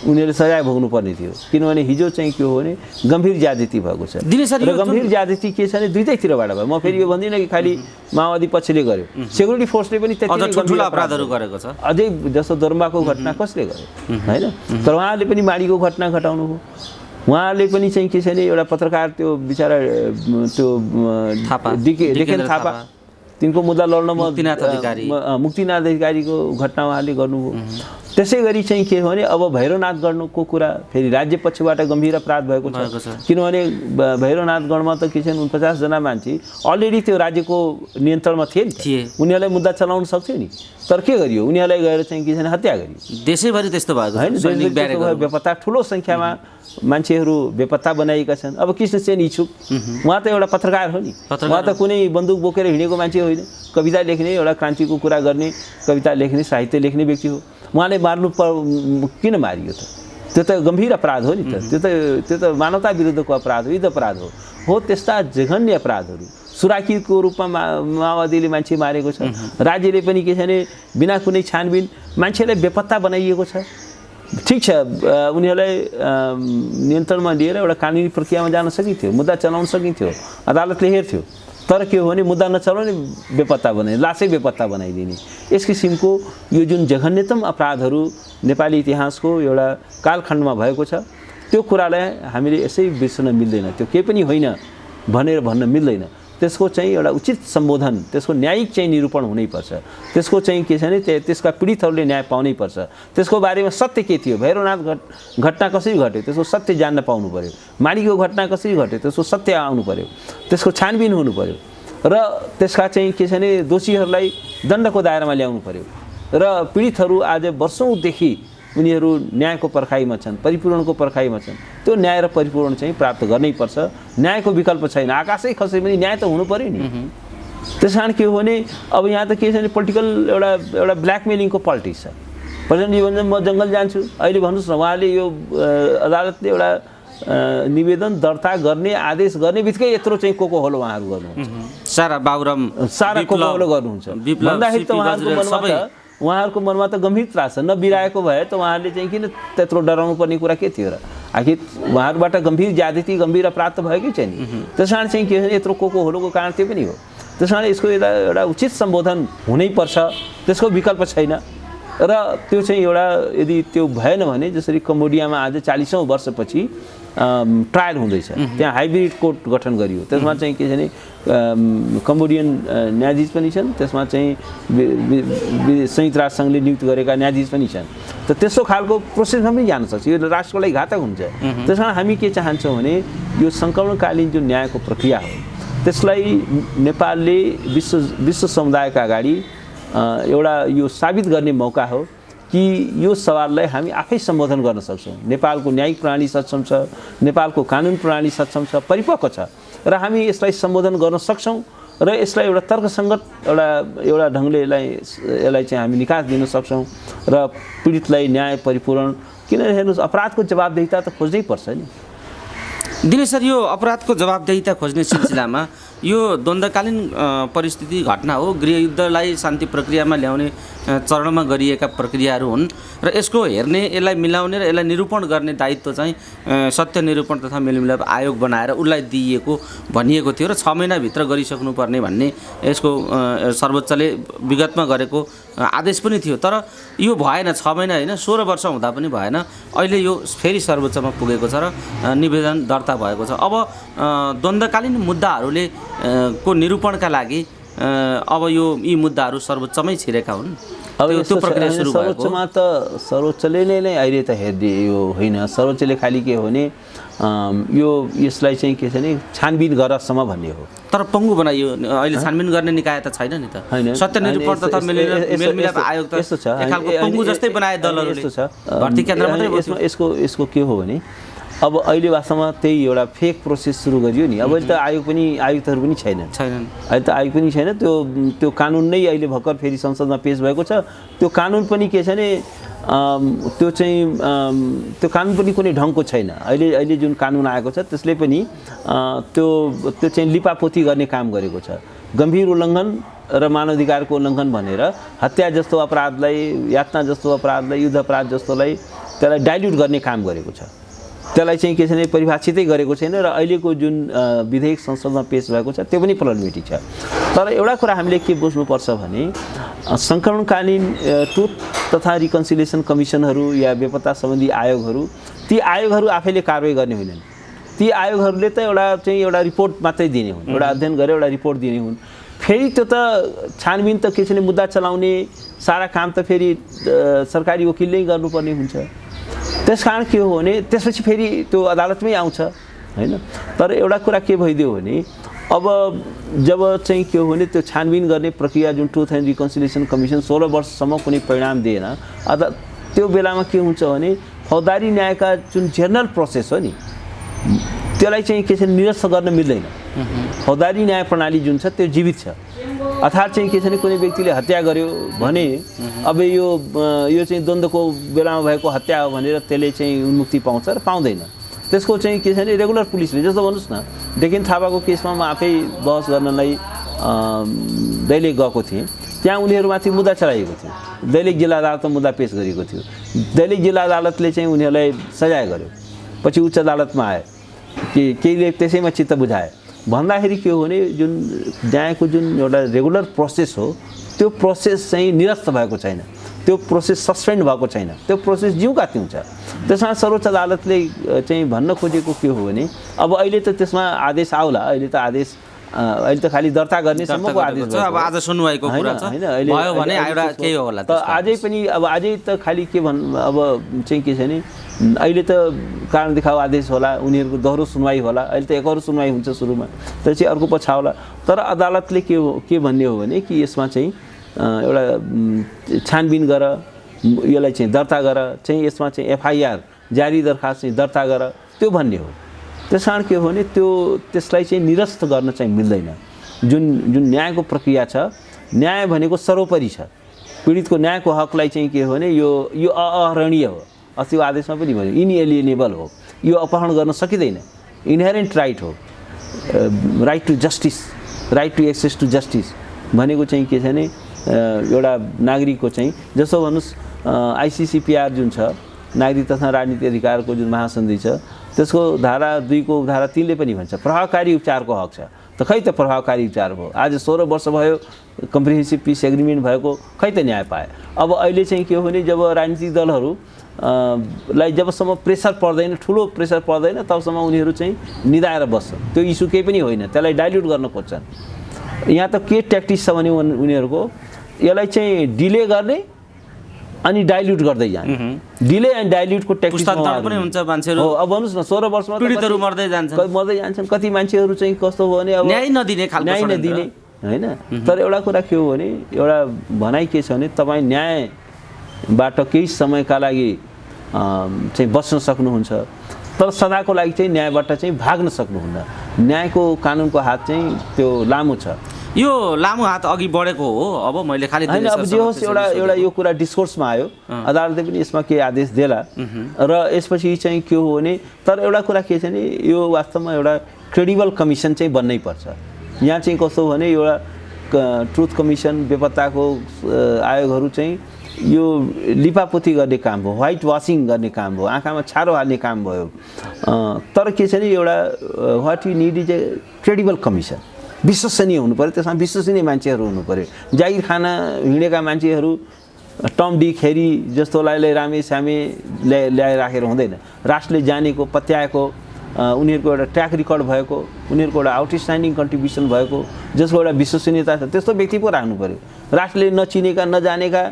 उनीहरूले सजाय भोग्नुपर्ने थियो। किनभने हिजो चाहिँ के हो भने गम्भीर ज्यादती भएको छ। र गम्भीर ज्यादती के छ भने दुईटैतिरबाट भयो। म फेरि यो भन्दिनँ कि खालि माओवादी पक्षले गर्यो, सेक्युरिटी फोर्सले पनि त्यति ठुलो अपराधहरू गरेको छ। अझै जस्तो दोर्माको घटना कसले गर्यो होइन? तर उहाँहरूले पनि माडीको घटना घटाउनु हो। उहाँहरूले पनि चाहिँ के छ भने एउटा पत्रकार त्यो बिचरा त्यो डेकेन थापा तिनको मुद्दा लड्नमा मुक्तिनाथ अधिकारीको घटना उहाँले गर्नुभयो। त्यसै गरी चाहिँ के हो भने अब भैरवनाथ गणको कुरा फेरि राज्य पक्षबाट गम्भीर अपराध भएको छ। किनभने भैरवनाथ गणमा त के छ भने 49 जना मान्छे अलरेडी त्यो राज्यको नियन्त्रणमा थिए नि। उनीहरूलाई मुद्दा चलाउन सक्थ्यो नि। तर के गरियो? उनीहरूलाई गएर चाहिँ के छ भने हत्या गरियो। देशैभरि त्यस्तो भएको होइन? बेपत्ता ठुलो सङ्ख्यामा मान्छेहरू बेपत्ता बनाएका छन्। अब कृष्णसेन इच्छुक उहाँ त एउटा पत्रकार हो नि। उहाँ त कुनै बन्दुक बोकेर हिँडेको मान्छे होइन। कविता लेख्ने, एउटा क्रान्तिको कुरा गर्ने, कविता लेख्ने, साहित्य लेख्ने व्यक्ति हो। उहाँले किन मारियो त? त्यो त गम्भीर अपराध हो नि त। त्यो त मानवता विरुद्धको अपराध हो, युद्ध अपराध हो। त्यस्ता जघन्य अपराधहरू सुराकीको रूपमा माओवादीले मान्छे मारेको छ। राज्यले पनि के छ भने बिना कुनै छानबिन मान्छेलाई बेपत्ता बनाइएको छ। ठिक छ उनीहरूलाई नियन्त्रणमा लिएर एउटा कानुनी प्रक्रियामा जान सकिन्थ्यो, मुद्दा चलाउन सकिन्थ्यो, अदालतले हेर्थ्यो। तर के हो भने मुद्दा नचलाउने बेपत्ता बनाइ, लासै बेपत्ता बनाइदिने, यस किसिमको यो जुन जघन्यतम अपराधहरू नेपाली इतिहासको एउटा कालखण्डमा भएको छ, त्यो कुरालाई हामीले यसै बिर्सन मिल्दैन। त्यो केही पनि होइन भनेर भन्न मिल्दैन। त्यसको चाहिँ एउटा उचित सम्बोधन, त्यसको न्यायिक चाहिँ निरूपण हुनैपर्छ। त्यसको चाहिँ के छ भने त्यसका पीडितहरूले न्याय पाउनै पर्छ। त्यसको बारेमा सत्य के थियो, भैरवनाथ घटना कसरी घट्यो, त्यसको सत्य जान्न पाउनु पर्यो। माडीको घटना कसरी घट्यो, त्यसको सत्य आउनु पर्यो, त्यसको छानबिन हुनु पर्यो र त्यसका चाहिँ के छ भने दोषीहरूलाई दण्डको दायरामा ल्याउनु पर्यो। र पीडितहरू आज वर्षौँदेखि उनीहरू न्यायको पर्खाइमा छन्, परिपूरणको पर्खाइमा छन्। त्यो न्याय र परिपूरण चाहिँ प्राप्त गर्नै पर्छ। न्यायको विकल्प छैन। आकाशै खसे पनि न्याय त हुनु पर्यो नि। त्यस कारण के हो भने अब यहाँ त के छ भने पोलिटिकल एउटा ब्ल्याकमेलिङको पोलिटिक्स छ। प्रेसिडेन्टजी भन्छ म जङ्गल जान्छु, अहिले भन्नुहोस् न उहाँले यो अदालतले एउटा निवेदन दर्ता गर्ने आदेश गर्ने बित्तिकै यत्रो चाहिँ को होलो उहाँहरू गर्नुहुन्छ, सारा को होलो गर्नुहुन्छ भन्दाखेरि त उहाँहरूको मनमा त गम्भीर त्रास छ। नबिराएको भए त उहाँहरूले चाहिँ किन त्यत्रो डराउनु पर्ने कुरा के थियो र? आखिर उहाँहरूबाट गम्भीर ज्यादती, गम्भीर अपराध त भयो कि छैन। त्यस कारण चाहिँ के भने यत्रो को होलोको कारण त्यो पनि हो। त्यस कारण यसको एउटा उचित सम्बोधन हुनैपर्छ, त्यसको विकल्प छैन। र त्यो चाहिँ एउटा यदि त्यो भएन भने जसरी कम्बोडियामा आज 40औं वर्षपछि ट्रायल हुँदैछ, त्यहाँ हाइब्रिड कोर्ट गठन गरियो। त्यसमा चाहिँ के छ भने कम्बोडियन न्यायाधीश पनि छन्, त्यसमा चाहिँ संयुक्त राष्ट्र सङ्घले नियुक्त गरेका न्यायाधीश पनि छन्। त त्यस्तो खालको प्रोसेसमा पनि जान सक्छ। यो राष्ट्रको लागि घातक हुन्छ। त्यस कारण हामी के चाहन्छौँ भने यो सङ्कलनकालीन जुन न्यायको प्रक्रिया हो त्यसलाई नेपालले विश्व समुदायका अगाडि एउटा यो साबित गर्ने मौका हो कि यो सवाललाई हामी आफै सम्बोधन गर्न सक्छौँ। नेपालको न्यायिक प्रणाली सक्षम छ, नेपालको कानुन प्रणाली सक्षम छ, परिपक्व छ र हामी यसलाई सम्बोधन गर्न सक्छौँ र यसलाई एउटा तर्कसङ्गत एउटा ढङ्गले यसलाई चाहिँ हामी निकास दिन सक्छौँ र पीडितलाई न्याय परिपूरण। किनभने हेर्नुहोस् अपराधको जवाबदेहिता त खोज्नै पर्छ नि। दिनेश सर, यो अपराधको जवाबदेहिता खोज्ने सिलसिलामा यो द्वन्द्वकालीन परिस्थिति घटना हो, गृहयुद्धलाई शान्ति प्रक्रियामा ल्याउने चरणमा गरिएका प्रक्रियाहरू हुन् र यसको हेर्ने, यसलाई मिलाउने र यसलाई निरूपण गर्ने दायित्व चाहिँ सत्य निरूपण तथा मेलमिलाप आयोग बनाएर उसलाई दिइएको भनिएको थियो र 6 महिनाभित्र गरिसक्नुपर्ने भन्ने यसको सर्वोच्चले विगतमा गरेको आदेश पनि थियो। तर यो भएन, 6 महिना होइन 16 वर्ष हुँदा पनि भएन। अहिले यो फेरि सर्वोच्चमा पुगेको छ र निवेदन दर्ता भएको छ। अब द्वन्द्वकालीन मुद्दाहरूले को निरूपणका लागि अब यी मुद्दाहरू सर्वोच्चमै छिरेका हुन्। अब त्यो प्रक्रिया सुरु भएको सर्वोच्चमा त सर्वोच्चले नै अहिले त हेर्ने यो होइन। सर्वोच्चले खालि के हो भने यसलाई चाहिँ के छ भने छानबिन गरसम्म भन्ने हो। तर पङ्गु बनाइयो, अहिले छानबिन गर्ने निकाय त छैन नि त। सत्य निरूपण तथा मेलमिलाप आयोग त यस्तो छ, एकखालको पङ्गु जस्तै बनाए दलहरूले। यस्तो छ, भर्ती केन्द्र मात्रै यसको के हो भने अब अहिले वास्तवमा त्यही एउटा फेक प्रोसेस सुरु गरियो नि। अब अहिले त आयुक्तहरू पनि छैनन्। अहिले त आयोग पनि छैन। त्यो कानुन नै अहिले भर्खर फेरि संसदमा पेश भएको छ। त्यो कानुन पनि के छ भने त्यो कानुन पनि कुनै ढङ्गको छैन। अहिले जुन कानुन आएको छ त्यसले पनि त्यो चाहिँ लिपापोती गर्ने काम गरेको छ। गम्भीर उल्लङ्घन र मानवाधिकारको उल्लङ्घन भनेर हत्या जस्तो अपराधलाई, यातना जस्तो अपराधलाई, युद्ध अपराध जस्तोलाई त्यसलाई डाइल्युट गर्ने काम गरेको छ। त्यसलाई चाहिँ के छ भने परिभाषितै गरेको छैन र अहिलेको जुन विधेयक संसदमा पेश भएको छ त्यो पनि प्रब्लमेटिक छ। तर एउटा कुरा हामीले के बुझ्नुपर्छ भने सङ्कलनकालीन ट्रुथ तथा रिकन्सिलिएसन कमिसनहरू या बेपत्ता सम्बन्धी आयोगहरू, ती आयोगहरू आफैले कारवाही गर्ने होइनन्। ती आयोगहरूले त एउटा रिपोर्ट मात्रै दिने हुन्, एउटा अध्ययन गरेर एउटा रिपोर्ट दिने हुन्। फेरि त्यो त छानबिन त के छ भने मुद्दा चलाउने सारा काम त फेरि सरकारी वकिलले गर्नुपर्ने हुन्छ। त्यस कारण के हो भने त्यसपछि फेरि त्यो अदालतमै आउँछ होइन। तर एउटा कुरा के भइदियो भने अब जब चाहिँ के हो भने त्यो छानबिन गर्ने प्रक्रिया जुन ट्रुथ एन्ड रिकन्सिलिएसन कमिसन 16 वर्षसम्म कुनै परिणाम दिएन, त्यो बेलामा के हुन्छ भने फौजदारी न्यायका जुन जेनरल प्रोसेस हो नि त्यसलाई चाहिँ के छ निरस्त गर्न मिल्दैन। फौजदारी न्याय प्रणाली जुन छ त्यो जीवित छ। अर्थात् चाहिँ के छ भने कुनै व्यक्तिले हत्या गर्यो भने अब यो चाहिँ द्वन्द्वको बेलामा भएको हत्या हो भनेर त्यसले चाहिँ उन्मुक्ति पाउँछ र पाउँदैन। त्यसको चाहिँ के छ भने रेगुलर पुलिसले, जस्तो भन्नुहोस् न डेकेन थापाको केसमा म आफै बहस गर्नलाई दैलेख गएको थिएँ। त्यहाँ उनीहरूमाथि मुद्दा चलाइएको थियो, दैलेख जिल्ला अदालतमा मुद्दा पेश गरिएको थियो। दिल्ली जिल्ला अदालतले चाहिँ उनीहरूलाई सजाय गर्यो, पछि उच्च अदालतमा आयो कि केहीले त्यसैमा चित्त बुझाए भन्दाखेरि के हो भने जुन न्यायको जुन एउटा रेगुलर प्रोसेस हो त्यो प्रोसेस चाहिँ निरस्त भएको छैन, त्यो प्रोसेस सस्पेन्ड भएको छैन, त्यो प्रोसेस जिउँका त्यौँ छ। त्यसमा सर्वोच्च अदालतले चाहिँ भन्न खोजेको के हो भने अब अहिले त त्यसमा आदेश आउला, अहिले त खालि दर्ता गर्ने सम्मको आदेश छ। अब आज सुनवाईको कुरा छ, भयो भने एउटा केही होला त अझै पनि अब अझै त खालि के अब चाहिँ के छ भने अहिले त कारण देखाउ आदेश होला, उनीहरूको दोहोरो सुनवाई होला, अहिले त एकहोरो सुनवाई हुन्छ सुरुमा, त्यसपछि अर्को पछि होला। तर अदालतले के भन्ने हो भने कि यसमा चाहिँ एउटा छानबिन गर, यसलाई चाहिँ दर्ता गर, चाहिँ यसमा चाहिँ एफआइआर जारी दरखास्त चाहिँ दर्ता गर, त्यो भन्ने हो। त्यस कारण के हो भने त्यसलाई चाहिँ निरस्त गर्न चाहिँ मिल्दैन। जुन न्यायको प्रक्रिया छ, न्याय भनेको सर्वोपरि छ। पीडितको न्यायको हकलाई चाहिँ के हो भने यो अहरणीय हो, अस्तिको आदेशमा पनि भन्यो इनएलिएनेबल हो, यो अपहरण गर्न सकिँदैन, इनहेरेन्ट राइट हो, right to justice, right to access to justice भनेको चाहिँ के छ भने एउटा नागरिकको चाहिँ जस्तो भन्नुहोस् आइसिसिपिआर जुन छ, नागरिक तथा राजनीतिक अधिकारको जुन महासन्धि छ, त्यसको धारा 2 को धारा 3 ले पनि भन्छ प्रभावकारी उपचारको हक छ। त खै त प्रभावकारी उपचार भयो, आज 16 वर्ष भयो कम्प्रिहेन्सिभ पिस एग्रिमेन्ट भएको, खै त न्याय पाए। अब अहिले चाहिँ के हो भने जब राजनीतिक दलहरू लाई जबसम्म प्रेसर पर्दैन, ठुलो प्रेसर पर्दैन, तबसम्म उनीहरू चाहिँ निदाएर बस्छन्। त्यो इस्यु केही पनि होइन, त्यसलाई डाइल्युट गर्न खोज्छन्। यहाँ त के ट्याक्टिस छ भने उनीहरूको यसलाई चाहिँ डिले गर्ने अनि डाइल्युट गर्दै जाने, डिले एन्ड डाइल्युटको ट्याक्टिस पनि हुन्छ। मान्छेहरू अब भन्नुहोस् न 16 वर्षमा पीडितहरू मर्दै जान्छन्, कति मान्छेहरू चाहिँ कस्तो हो भने अब न्याय नदिने होइन। तर एउटा कुरा के हो भने एउटा भनाइ के छ भने तपाईँ न्यायबाट केही समयका लागि चाहिँ बच्न सक्नुहुन्छ, तर सदाको लागि चाहिँ न्यायबाट चाहिँ भाग्न सक्नुहुन्न। न्यायको कानुनको हात चाहिँ त्यो लामो छ, यो लामो हात अघि बढेको हो। अब मैले खालि होइन, अब जे होस् एउटा यो कुरा डिस्कोर्समा आयो, अदालतले पनि यसमा के आदेश देला र यसपछि चाहिँ के हो भने तर एउटा कुरा के छ भने यो वास्तवमा एउटा क्रेडिबल कमिसन चाहिँ बन्नै पर्छ। यहाँ चाहिँ कस्तो भने एउटा ट्रुथ कमिसन, बेपत्ताको आयोगहरू चाहिँ यो लिपापोती गर्ने काम भयो, व्हाइट वासिङ गर्ने काम भयो, आँखामा छारो हाल्ने काम भयो। तर के छ भने एउटा what you need is a credible commission, विश्वसनीय हुनु पर्यो, त्यसमा विश्वसनीय मान्छेहरू हुनु पर्यो। जागिर खान हिँडेका मान्छेहरू टम डिक हेरी जस्तोलाई रामे सामे ल्याएर राखेर हुँदैन। राष्ट्रले जानेको, पत्याएको, उनीहरूको एउटा ट्र्याक रेकर्ड भएको, उनीहरूको एउटा आउटस्ट्यान्डिङ कन्ट्रिब्युसन भएको, जसको एउटा विश्वसनीयता छ, त्यस्तो व्यक्ति पो राख्नु पर्यो। राष्ट्रले नचिनेका नजानेका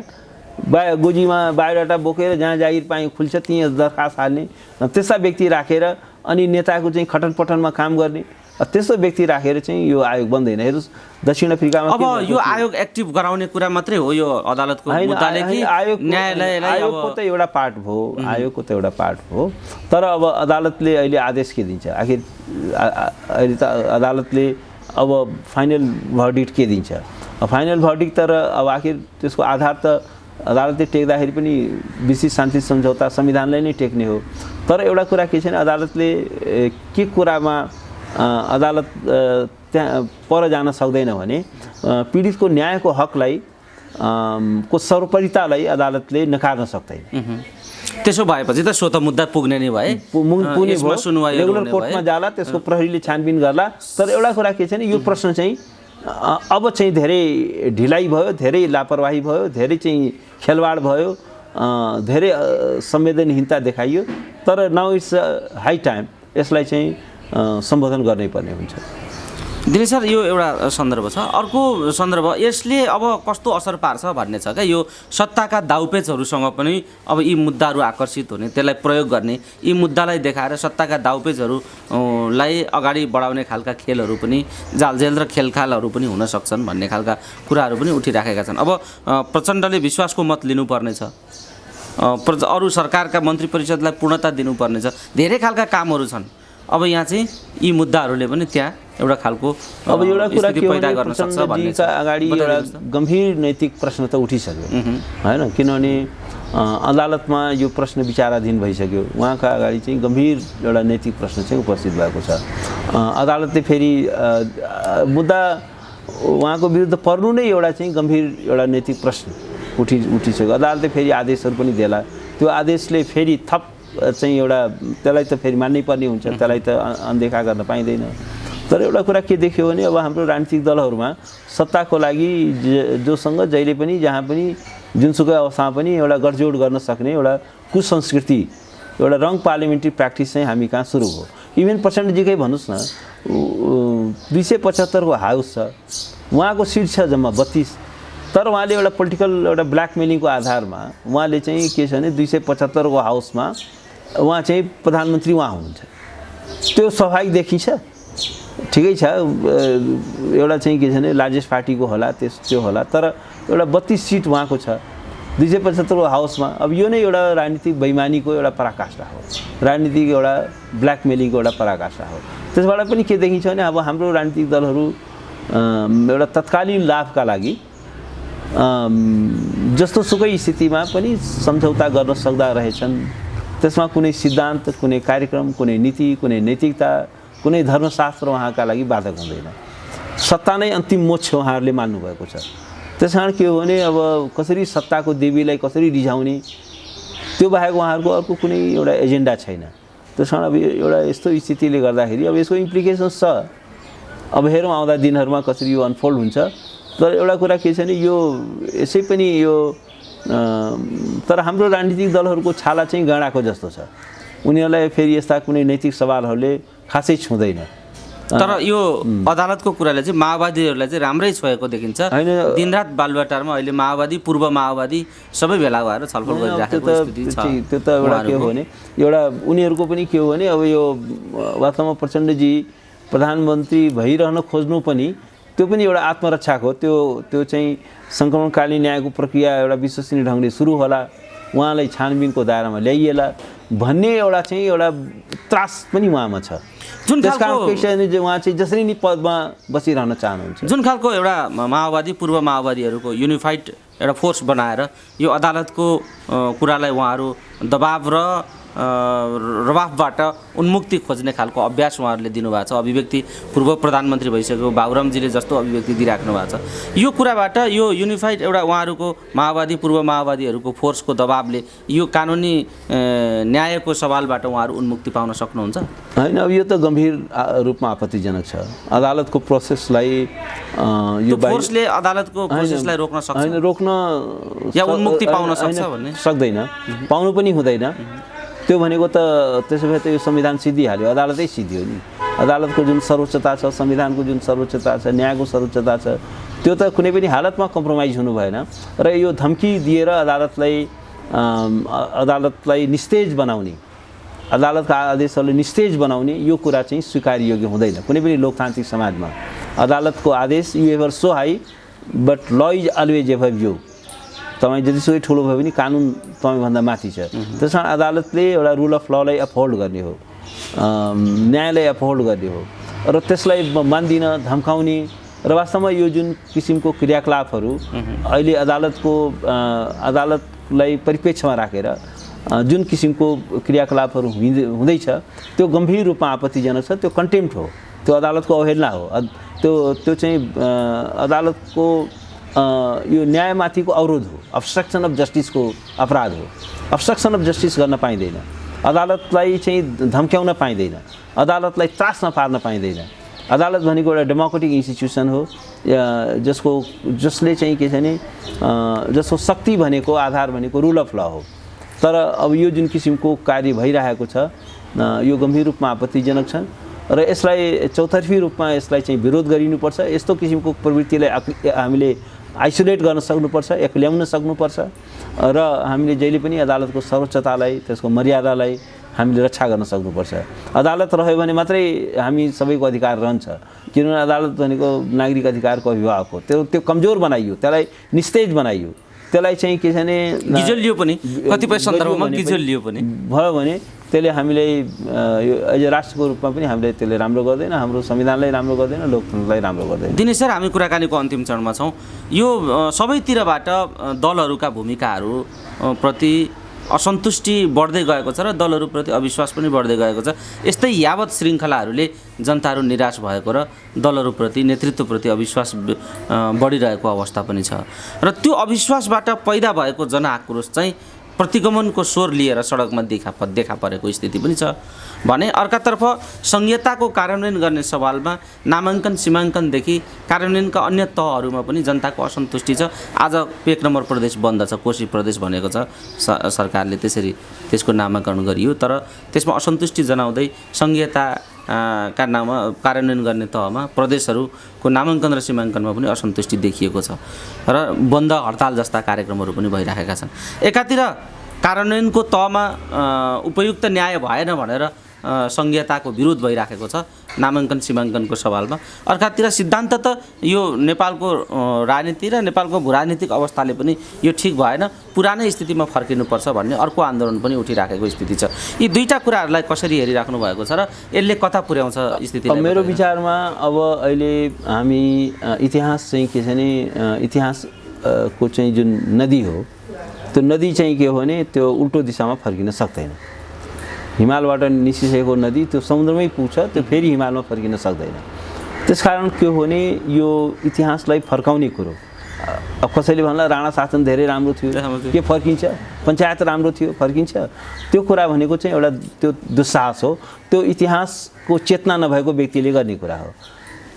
गोजीमा बायोडाटा बोकेर जहाँ जागिर पाएँ खुल्छ त्यहीँ दरखास्त हाल्ने त्यस्ता व्यक्ति राखेर अनि नेताको चाहिँ खटनपटनमा काम गर्ने त्यस्तो व्यक्ति राखेर चाहिँ यो आयोग बन्दैन। हेर्नुहोस् दक्षिण अफ्रिकामा अब यो आयोग एक्टिभ गराउने कुरा मात्रै हो यो अदालतको मुद्दाले कि न्यायालयलाई आयोगको त एउटा पार्ट भयो, आयोगको त एउटा पार्ट हो। तर अब अदालतले अहिले आदेश के दिन्छ, आखिर अहिले त अदालतले अब फाइनल भर्डिक्ट के दिन्छ। फाइनल भर्डिक्ट तर अब आखिर त्यसको आधार त अदालतले टेक्दाखेरि पनि विशेष शान्ति सम्झौता संविधानलाई नै टेक्ने हो। तर एउटा कुरा के छ भने अदालतले के कुरामा अदालत त्यहाँ पर जान सक्दैन भने पीडितको न्यायको हकलाई को सर्वोपरितालाई अदालतले नकार्न सक्दैन। त्यसो भएपछि त स्वतः मुद्दा पुग्ने नै भए रेगुलर कोर्टमा जाला, त्यसको प्रहरीले छानबिन गर्ला। तर एउटा कुरा के छ भने यो प्रश्न चाहिँ अब चाहिँ धेरै ढिलाइ भयो, धेरै लापरवाही भयो, धेरै चाहिँ खेलवाड भयो, धेरै संवेदनहीनता देखाइयो। तर नाउ इट्स हाई टाइम यसलाई चाहिँ सम्बोधन गर्नै पर्ने हुन्छ। दिनेश सर, यो एउटा सन्दर्भ छ। अर्को सन्दर्भ यसले अब कस्तो असर पार्छ भन्ने छ क्या, यो सत्ताका दाउपेचहरूसँग पनि अब यी मुद्दाहरू आकर्षित हुने, त्यसलाई प्रयोग गर्ने, यी मुद्दालाई देखाएर सत्ताका दाउपेचहरूलाई अगाडि बढाउने खालका खेलहरू पनि, जालझेल र खेलखालहरू पनि हुन सक्छन् भन्ने खालका कुराहरू पनि उठिराखेका छन्। अब प्रचण्डले विश्वासको मत लिनुपर्ने छ, अरू सरकारका मन्त्री परिषदलाई पूर्णता दिनुपर्ने छ, धेरै खालका कामहरू छन्। अब यहाँ चाहिँ यी मुद्दाहरूले पनि त्यहाँ एउटा खालको अब एउटा कुरा के पैदा गर्न सक्छ भन्ने छ। अगाडि एउटा गम्भीर नैतिक प्रश्न त उठिसक्यो हैन, किनभने अदालतमा यो प्रश्न विचाराधीन भइसक्यो। उहाँका अगाडि चाहिँ गम्भीर एउटा नैतिक प्रश्न चाहिँ उपस्थित भएको छ। अदालतले फेरि मुद्दा उहाँको विरुद्ध पर्नु नै एउटा चाहिँ गम्भीर एउटा नैतिक प्रश्न उठिसक्यो। अदालतले फेरि आदेशहरू पनि देला, त्यो आदेशले फेरि थप चाहिँ एउटा त्यसलाई त फेरि मान्नै पर्ने हुन्छ, त्यसलाई त अनदेखा गर्न पाइँदैन। तर एउटा कुरा के देख्यो भने अब हाम्रो राजनीतिक दलहरूमा सत्ताको लागि जोसँग जहिले पनि जहाँ पनि जुनसुकै अवस्थामा पनि एउटा गठजोड गर्न सक्ने एउटा कुसंस्कृति, एउटा रङ पार्लिमेन्ट्री प्र्याक्टिस चाहिँ हामी कहाँ सुरु हो। इभन प्रचण्डजीकै भन्नुहोस् न, 275 को हाउस छ, उहाँको सिट छ जम्मा 32, तर उहाँले एउटा पोलिटिकल एउटा ब्ल्याकमेलिङको आधारमा उहाँले चाहिँ के छ भने 275 को हाउसमा उहाँ चाहिँ प्रधानमन्त्री उहाँ हुनुहुन्छ। त्यो स्वाभाविक देखिन्छ, ठिकै छ, एउटा चाहिँ के छ भने लार्जेस्ट पार्टीको होला त्यो होला, तर एउटा 32 सिट उहाँको छ 275 को हाउसमा। अब यो नै एउटा राजनीतिक बेइमानीको एउटा पराकाष्ठा हो, राजनीतिक एउटा ब्ल्याकमेलिङको एउटा पराकाष्ठा हो। त्यसबाट पनि के देखिन्छ भने अब हाम्रो राजनीतिक दलहरू एउटा तत्कालीन लाभका लागि जस्तो सुकै स्थितिमा पनि सम्झौता गर्न सक्दा रहेछन्। त्यसमा कुनै सिद्धान्त, कुनै कार्यक्रम, कुनै नीति, कुनै नैतिकता, कुनै धर्मशास्त्र उहाँका लागि बाधक हुँदैन। सत्ता नै अन्तिम मोक्ष उहाँहरूले मान्नुभएको छ। त्यस कारण के हो भने अब कसरी सत्ताको देवीलाई कसरी रिझाउने, त्यो बाहेक उहाँहरूको अर्को कुनै एउटा एजेन्डा छैन। त्यस कारण अब एउटा यस्तो स्थितिले गर्दाखेरि अब यसको इम्प्लिकेसन्स छ। अब हेरौँ आउँदा दिनहरूमा कसरी यो अनफोल्ड हुन्छ। तर एउटा कुरा के छ भने यो यसै पनि यो तर हाम्रो राजनीतिक दलहरूको छाला चाहिँ गैँडाको जस्तो छ, उनीहरूलाई फेरि यस्ता कुनै नैतिक सवालहरूले खासै छुँदैन। तर यो अदालतको कुराले चाहिँ माओवादीहरूलाई चाहिँ राम्रै छोएको देखिन्छ। दिनरात बालुवाटारमा अहिले माओवादी, पूर्व माओवादी सबै भेला भएर छलफल गरिराखेको स्थिति छ। त्यो त एउटा के हो भने एउटा उनीहरूको पनि के हो भने अब यो वास्तवमा प्रचण्डजी प्रधानमन्त्री भइरहन खोज्नु पनि त्यो पनि एउटा आत्मरक्षाको, त्यो चाहिँ सङ्क्रमणकालीन न्यायको प्रक्रिया एउटा विश्वसनीय ढङ्गले सुरु होला, उहाँलाई छानबिनको दायरामा ल्याइएला भन्ने एउटा चाहिँ एउटा त्रास पनि उहाँमा छ। जुन खालको उहाँ चाहिँ जसरी नि पदमा बसिरहन चाहनुहुन्छ, जुन खालको एउटा माओवादी, पूर्व माओवादीहरूको युनिफाइड एउटा फोर्स बनाएर यो अदालतको कुरालाई उहाँहरू दबाव र रवाफबाट उन्मुक्ति खोज्ने खालको अभ्यास उहाँहरूले दिनुभएको छ। अभिव्यक्ति पूर्व प्रधानमन्त्री भइसकेको बाबुरामजीले जस्तो अभिव्यक्ति दिइराख्नु भएको छ। यो कुराबाट यो युनिफाइड एउटा उहाँहरूको माओवादी, पूर्व माओवादीहरूको फोर्सको दबावले यो कानुनी न्यायको सवालबाट उहाँहरू उन्मुक्ति पाउन सक्नुहुन्छ? होइन, अब यो त गम्भीर रूपमा आपत्तिजनक छ। अदालतको प्रोसेसलाई यो फोर्सले अदालतको प्रोसेसलाई रोक्न सक्छ, होइन रोक्न या उन्मुक्ति पाउन सक्छ भन्ने सक्दैन, पाउनु पनि हुँदैन। त्यो भनेको त त्यसो भए त यो संविधान सिद्धिहाल्यो, अदालतै सिद्धियो नि। अदालतको जुन सर्वोच्चता छ, संविधानको जुन सर्वोच्चता छ, न्यायको सर्वोच्चता छ, त्यो त कुनै पनि हालतमा कम्प्रोमाइज हुनु भएन। र यो धम्की दिएर अदालतलाई निस्तेज बनाउने, अदालतका आदेशहरूले निस्तेज बनाउने यो कुरा चाहिँ स्वीकार्योग्य हुँदैन कुनै पनि लोकतान्त्रिक समाजमा। अदालतको आदेश you ever so high but ल इज अलवेज एभर यु। तपाईँ जतिसुकै ठुलो भयो भने कानुन तपाईँभन्दा माथि छ। त्यस कारण अदालतले एउटा रुल अफ ललाई अपहोल्ड गर्ने हो, न्यायलाई अपहोल्ड गर्ने हो, र त्यसलाई मान्दिन धम्काउने र वास्तवमा यो जुन किसिमको क्रियाकलापहरू अहिले अदालतलाई परिप्रेक्ष्यमा राखेर जुन किसिमको क्रियाकलापहरू हुँदैछ त्यो गम्भीर रूपमा आपत्तिजनक छ। त्यो कन्टेम्प्ट हो, त्यो अदालतको अवहेलना हो, त्यो चाहिँ अदालतको यो न्यायमाथिको अवरोध हो, अब्स्ट्रक्सन अफ जस्टिसको अपराध हो। अब्स्ट्रक्सन अफ जस्टिस गर्न पाइँदैन, अदालतलाई चाहिँ धम्क्याउन पाइँदैन, अदालतलाई त्रासमा पार्न पाइँदैन। अदालत भनेको एउटा डेमोक्रेटिक इन्स्टिट्युसन हो जसले चाहिँ के छ भने जसको शक्ति भनेको आधार भनेको रुल अफ ल हो। तर अब यो जुन किसिमको कार्य भइरहेको छ यो गम्भीर रूपमा आपत्तिजनक छ र यसलाई चौतर्फी रूपमा यसलाई चाहिँ विरोध गरिनुपर्छ। यस्तो किसिमको प्रवृत्तिलाई हामीले आइसोलेट गर्न सक्नुपर्छ, ल्याउन सक्नुपर्छ र हामीले जहिले पनि अदालतको सर्वोच्चतालाई, त्यसको मर्यादालाई हामीले रक्षा गर्न सक्नुपर्छ। अदालत रह्यो भने मात्रै हामी सबैको अधिकार रहन्छ, किनभने अदालत भनेको नागरिक अधिकारको अभिभावक हो। त्यो कमजोर बनाइयो, त्यसलाई निस्तेज बनाइयो, त्यसलाई चाहिँ के छ भने गिजोलियो पनि, कतिपय सन्दर्भमा गिजोलियो पनि भयो भने त्यसले हामीलाई यो एज ए राष्ट्रको रूपमा पनि हामीले त्यसले राम्रो गर्दैन, हाम्रो संविधानलाई राम्रो गर्दैन, लोकतन्त्रलाई राम्रो गर्दैन। दिनेश सर, हामी कुराकानीको अन्तिम चरणमा छौँ। यो सबैतिरबाट दलहरूका भूमिकाहरू प्रति असन्तुष्टि बढ्दै गएको छ र दलहरूप्रति अविश्वास पनि बढ्दै गएको छ। यस्तै यावत श्रृङ्खलाहरूले जनताहरू निराश भएको र दलहरूप्रति, नेतृत्वप्रति अविश्वास बढिरहेको अवस्था पनि छ र त्यो अविश्वासबाट पैदा भएको जनआक्रोश चाहिँ प्रतिगमनको स्वर लिएर सडकमा देखा परेको स्थिति पनि छ भने अर्कातर्फ संहिताको कार्यान्वयन गर्ने सवालमा नामाङ्कन सीमाङ्कनदेखि कार्यान्वयनका अन्य तहहरूमा पनि जनताको असन्तुष्टि छ। आज 1 नम्बर प्रदेश बन्द छ, कोशी प्रदेश भनेको छ, सरकारले त्यसको नामाकरण गरियो, तर त्यसमा असन्तुष्टि जनाउँदै संहिता का नाममा कार्यान्वयन गर्ने तहमा प्रदेशहरूको नामाङ्कन र सीमाङ्कनमा पनि असन्तुष्टि देखिएको छ र बन्द हडताल जस्ता कार्यक्रमहरू पनि भइरहेका छन्। एकातिर कार्यान्वयनको तहमा उपयुक्त न्याय भएन भनेर संहिताको विरोध भइराखेको छ नामाङ्कन सीमाङ्कनको सवालमा, अर्कातिर सिद्धान्त त यो नेपालको राजनीति र नेपालको भूराजनीतिक अवस्थाले पनि यो ठिक भएन, पुरानै स्थितिमा फर्किनुपर्छ भन्ने अर्को आन्दोलन पनि उठिराखेको स्थिति छ। यी दुईटा कुराहरूलाई कसरी हेरिराख्नु भएको छ र यसले कता पुर्याउँछ स्थितिलाई? मेरो विचारमा अब अहिले हामी इतिहास चाहिँ के छ भने इतिहासको चाहिँ जुन नदी हो त्यो नदी चाहिँ के हो भने त्यो उल्टो दिशामा फर्किन सक्दैन। हिमालबाट निस्किसकेको नदी त्यो समुद्रमै पुग्छ, त्यो फेरि हिमालमा फर्किन सक्दैन। त्यसकारण के हो भने यो इतिहासलाई फर्काउने कुरो, अब कसैले भन्ला राणा शासन धेरै राम्रो थियो, के फर्किन्छ, पञ्चायत राम्रो थियो फर्किन्छ, त्यो कुरा भनेको चाहिँ एउटा त्यो दुस्साहस हो, त्यो इतिहासको चेतना नभएको व्यक्तिले गर्ने कुरा हो,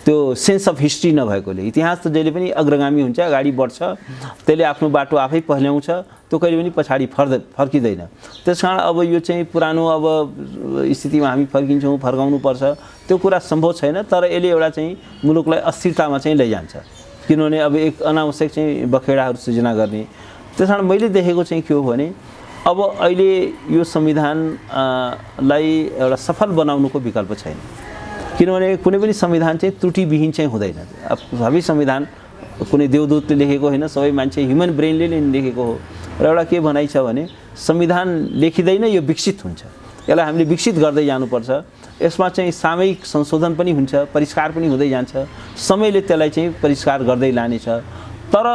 त्यो सेन्स अफ हिस्ट्री नभएकोले। इतिहास त जहिले पनि अग्रगामी हुन्छ, अगाडि बढ्छ, त्यसले आफ्नो बाटो आफै पहिल्याउँछ, त्यो कहिले पनि पछाडि फर्किँदैन। त्यसकारण अब यो चाहिँ पुरानो अब स्थितिमा हामी फर्काउनुपर्छ त्यो कुरा सम्भव छैन, तर यसले एउटा चाहिँ मुलुकलाई अस्थिरतामा चाहिँ लैजान्छ, किनभने अब एक अनावश्यक चाहिँ बखेडाहरू सृजना गर्ने। त्यसकारण मैले देखेको चाहिँ के हो भने अब अहिले यो संविधानलाई एउटा सफल बनाउनुको विकल्प छैन, किनभने कुनै पनि संविधान चाहिँ त्रुटिविहीन चाहिँ हुँदैन। अब सबै संविधान कुनै देवदूतले लेखेको होइन, सबै मान्छे ह्युमन ब्रेनले नै लेखेको हो र एउटा के भनाइ छ भने संविधान लेखिँदैन, यो विकसित हुन्छ, यसलाई हामीले विकसित गर्दै जानुपर्छ। यसमा चाहिँ सामयिक संशोधन पनि हुन्छ, परिष्कार पनि हुँदै जान्छ, समयले त्यसलाई चाहिँ परिष्कार गर्दै लानेछ, तर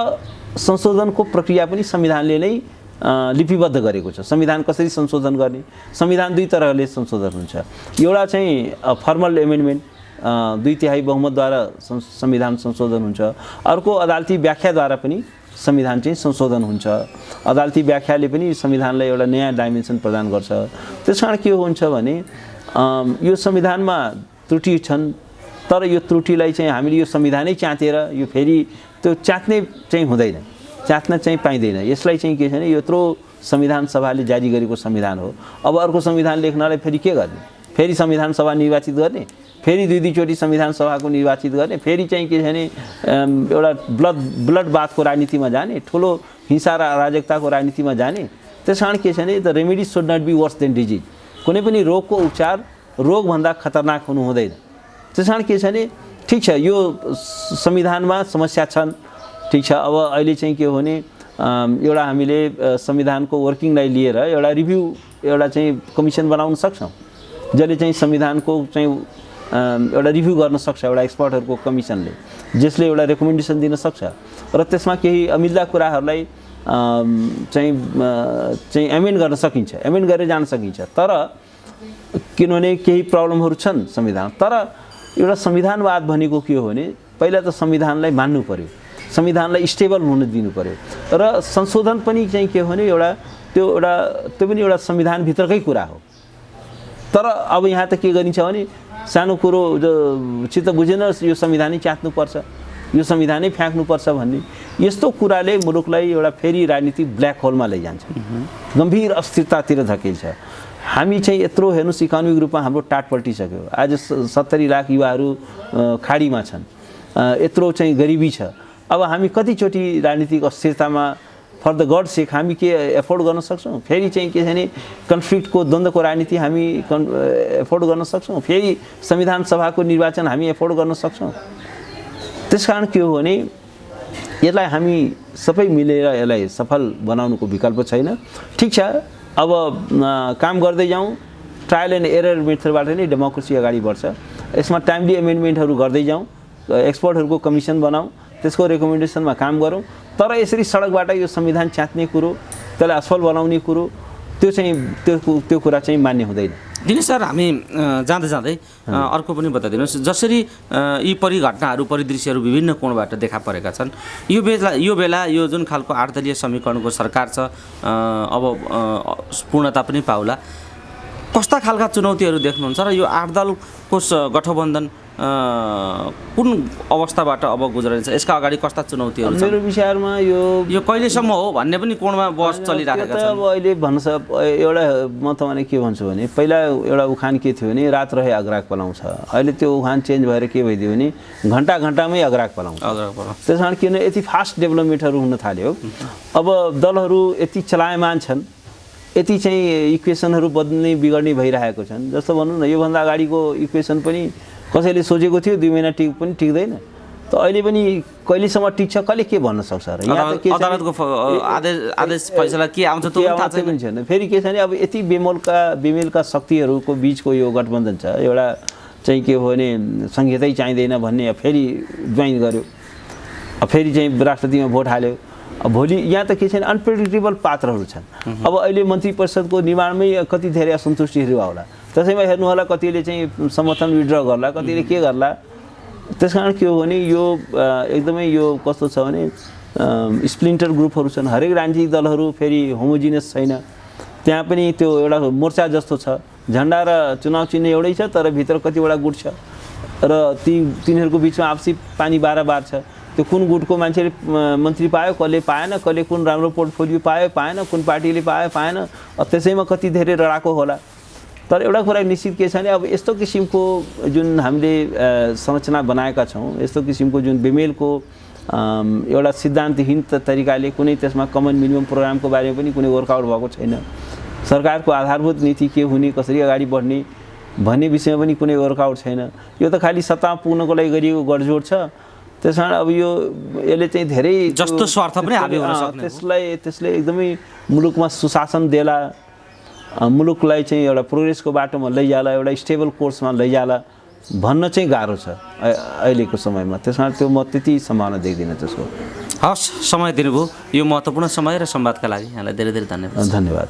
संशोधनको प्रक्रिया पनि संविधानले नै लिपिबद्ध गरेको छ। संविधान कसरी संशोधन गर्ने, संविधान दुई तरहले संशोधन हुन्छ, एउटा चाहिँ फर्मल एमेन्डमेन्ट 2/3 बहुमतद्वारा संविधान संशोधन हुन्छ, अर्को अदालती व्याख्याद्वारा पनि संविधान चाहिँ संशोधन हुन्छ। अदालती व्याख्याले पनि संविधानलाई एउटा नयाँ डाइमेन्सन प्रदान गर्छ। त्यसकारण के हुन्छ भने यो संविधानमा त्रुटि छन्, तर यो त्रुटिलाई चाहिँ हामीले यो संविधानै च्यातेर यो फेरि त्यो च्यात्ने चाहिँ हुँदैन, च्यात्न चाहिँ पाइँदैन। यसलाई चाहिँ के छ भने यत्रो संविधान सभाले जारी गरेको संविधान हो, अब अर्को संविधान लेख्नलाई फेरि के गर्ने, फेरि संविधान सभा निर्वाचित गर्ने, फेरि 2-2 संविधान सभाको निर्वाचित गर्ने, फेरि चाहिँ के छ भने एउटा ब्लडबाथको राजनीतिमा जाने, ठुलो हिंसा र अराजकताको राजनीतिमा जाने। त्यसकारण के छ भने the remedy should not be worse than disease, कुनै पनि रोगको उपचार रोगभन्दा खतरनाक हुनु हुँदैन। त्यसकारण के छ भने ठिक छ यो संविधानमा समस्या छन्, ठिक छ, अब अहिले चाहिँ के हो भने एउटा हामीले संविधानको वर्किङलाई लिएर एउटा रिभ्यू एउटा चाहिँ कमिसन बनाउन सक्छौँ, जसले चाहिँ संविधानको चाहिँ एउटा रिभ्यू गर्न सक्छ, एउटा एक्सपर्टहरूको कमिसनले, जसले एउटा रेकमेन्डेसन दिन सक्छ र त्यसमा केही अमिल्दा कुराहरूलाई चाहिँ एमेन्ड गर्न सकिन्छ, एमेन्ड गरेर जान सकिन्छ। तर किनभने केही प्रब्लमहरू छन् संविधान, तर एउटा संविधानवाद भनेको के हो भने पहिला त संविधानलाई मान्नु पर्यो, संविधानलाई स्टेबल हुन दिनु पर्यो र संशोधन पनि चाहिँ के हो भने त्यो पनि एउटा संविधानभित्रकै कुरा हो। तर अब यहाँ त के गरिन्छ भने सानो कुरो चित्त बुझेन यो संविधानै च्यात्नुपर्छ, यो संविधानै फ्याँक्नुपर्छ भन्ने यस्तो कुराले मुलुकलाई एउटा फेरि राजनीतिक ब्ल्याक होलमा लैजान्छ, गम्भीर अस्थिरतातिर धकेल्छ। हामी चाहिँ यत्रो हेर्नुहोस् इकोनोमिक रूपमा हाम्रो टाट पल्टिसक्यो, आज 70 लाख युवाहरू खाडीमा छन्, यत्रो चाहिँ गरिबी छ। अब हामी कतिचोटि राजनीतिक अस्थिरतामा फर द गड सेक हामी के एफोर्ड गर्न सक्छौँ? फेरि चाहिँ के छ भने कन्फ्लिक्टको द्वन्द्वको राजनीति हामी एफोर्ड गर्न सक्छौँ? फेरि संविधान सभाको निर्वाचन हामी एफोर्ड गर्न सक्छौँ? त्यसकारण के हो भने यसलाई हामी सबै मिलेर यसलाई सफल बनाउनुको विकल्प छैन। ठिक छ, अब काम गर्दै जाउँ, ट्रायल एन्ड एरर मेथडबाट नै डेमोक्रेसी अगाडि बढ्छ। यसमा टाइमली एमेन्डमेन्टहरू गर्दै जाउँ, एक्सपर्टहरूको कमिसन बनाऊँ, त्यसको रेकमेन्डेसनमा काम गरौँ। तर यसरी सडकबाट यो संविधान च्यात्ने कुरो, त्यसलाई असफल बनाउने कुरो, त्यो कुरा चाहिँ मान्य हुँदैन। दिनेश सर, हामी जाँदै जाँदै अर्को पनि बताइदिनुहोस्, जसरी यी परिघटनाहरू परिदृश्यहरू विभिन्न कोणबाट देखा परेका छन्, यो बेला यो जुन खालको 8 दलीय समीकरणको सरकार छ, अब पूर्णता पनि पाउला, कस्ता खालका चुनौतीहरू देख्नुहुन्छ र यो 8 दलको गठबन्धन कुन अवस्थाबाट अब गुज्रिन्छ, यसका अगाडि कस्ता चुनौतीहरू छन्? मेरो विचारमा यो कहिलेसम्म हो भन्ने पनि कोणमा बहस चलिरहेका छन्। अब अहिले भन्छ एउटा म तपाईँलाई के भन्छु भने पहिला एउटा उखान के थियो भने रात रहे अग्राक पलाउँछ, अहिले त्यो उखान चेन्ज भएर के भइदियो भने घन्टामै अग्राक पलाउँछ। त्यस कारण किन यति फास्ट डेभलपमेन्टहरू हुन थाल्यो, अब दलहरू यति चलायमान छन्, यति चाहिँ इक्वेसनहरू बदल्ने बिगड्ने भइरहेको छन्। जस्तो भनौँ न, योभन्दा अगाडिको इक्वेसन पनि कसैले सोचेको थियो 2 महिना पनि टिक्दैन, त अहिले पनि कहिलेसम्म टिक्छ कसले के भन्न सक्छ र? अदालतको आदेश फैसला के आउँछ त्यो थाहा छैन। फेरि के छ भने अब यति बेमेलका शक्तिहरूको बिचको यो गठबन्धन छ, एउटा चाहिँ के हो भने संहितै चाहिँदैन भन्ने फेरि ज्वाइन गर्यो, फेरि चाहिँ राष्ट्रपतिमा भोट हाल्यो। अब भोलि यहाँ त के छैन, अनप्रेडिक्टेबल पात्रहरू छन्। अब अहिले मन्त्री परिषदको निर्माणमै कति धेरै असन्तुष्टिहरू होला, त्यसैमा हेर्नु होला कतिले चाहिँ समर्थन विड्र गर्ला, कतिले के गर्ला। त्यस कारण के हो भने यो एकदमै यो कस्तो छ भने स्प्लिन्टर ग्रुपहरू छन्, हरेक राजनीतिक दलहरू फेरि होमोजिनियस छैन, त्यहाँ पनि त्यो एउटा मोर्चा जस्तो छ, झन्डा र चुनाव चिन्ह एउटै छ तर भित्र कतिवटा गुट छ र तिनीहरूको बिचमा आपसी पानी बार छ। त्यो कुन गुटको मान्छेले मन्त्री पायो, कसले पाएन, कसले कुन राम्रो पोर्टफोलियो पायो पाएन, कुन पार्टीले पायो पाएन, त्यसैमा कति धेरै लडाको होला। तर एउटा कुरा निश्चित के छ भने अब यस्तो किसिमको जुन हामीले संरचना बनाएका छौँ, यस्तो किसिमको जुन बेमेलको एउटा सिद्धान्तहीन तरिकाले कुनै त्यसमा कमन मिनिमम प्रोग्रामको बारेमा पनि कुनै वर्कआउट भएको छैन, सरकारको आधारभूत नीति के हुने, कसरी अगाडि बढ्ने भन्ने विषयमा पनि कुनै वर्कआउट छैन। यो त खालि सत्ता पुग्नको लागि गरिएको गठजोड छ। त्यस कारण अब यसले चाहिँ धेरै जस्तो स्वार्थ पनि हाबी हुन सक्ने, त्यसले एकदमै मुलुकमा सुशासन देला, मुलुकलाई चाहिँ एउटा प्रोग्रेसको बाटोमा लैजाला, एउटा स्टेबल कोर्समा लैजाला भन्न चाहिँ गाह्रो छ अहिलेको समयमा। त्यस कारण त्यो म त्यति सम्भावना देख्दिनँ त्यसको। हस्, समय दिनुभयो, यो महत्त्वपूर्ण समय र संवादका लागि यहाँलाई धेरै धेरै धन्यवाद। धन्यवाद।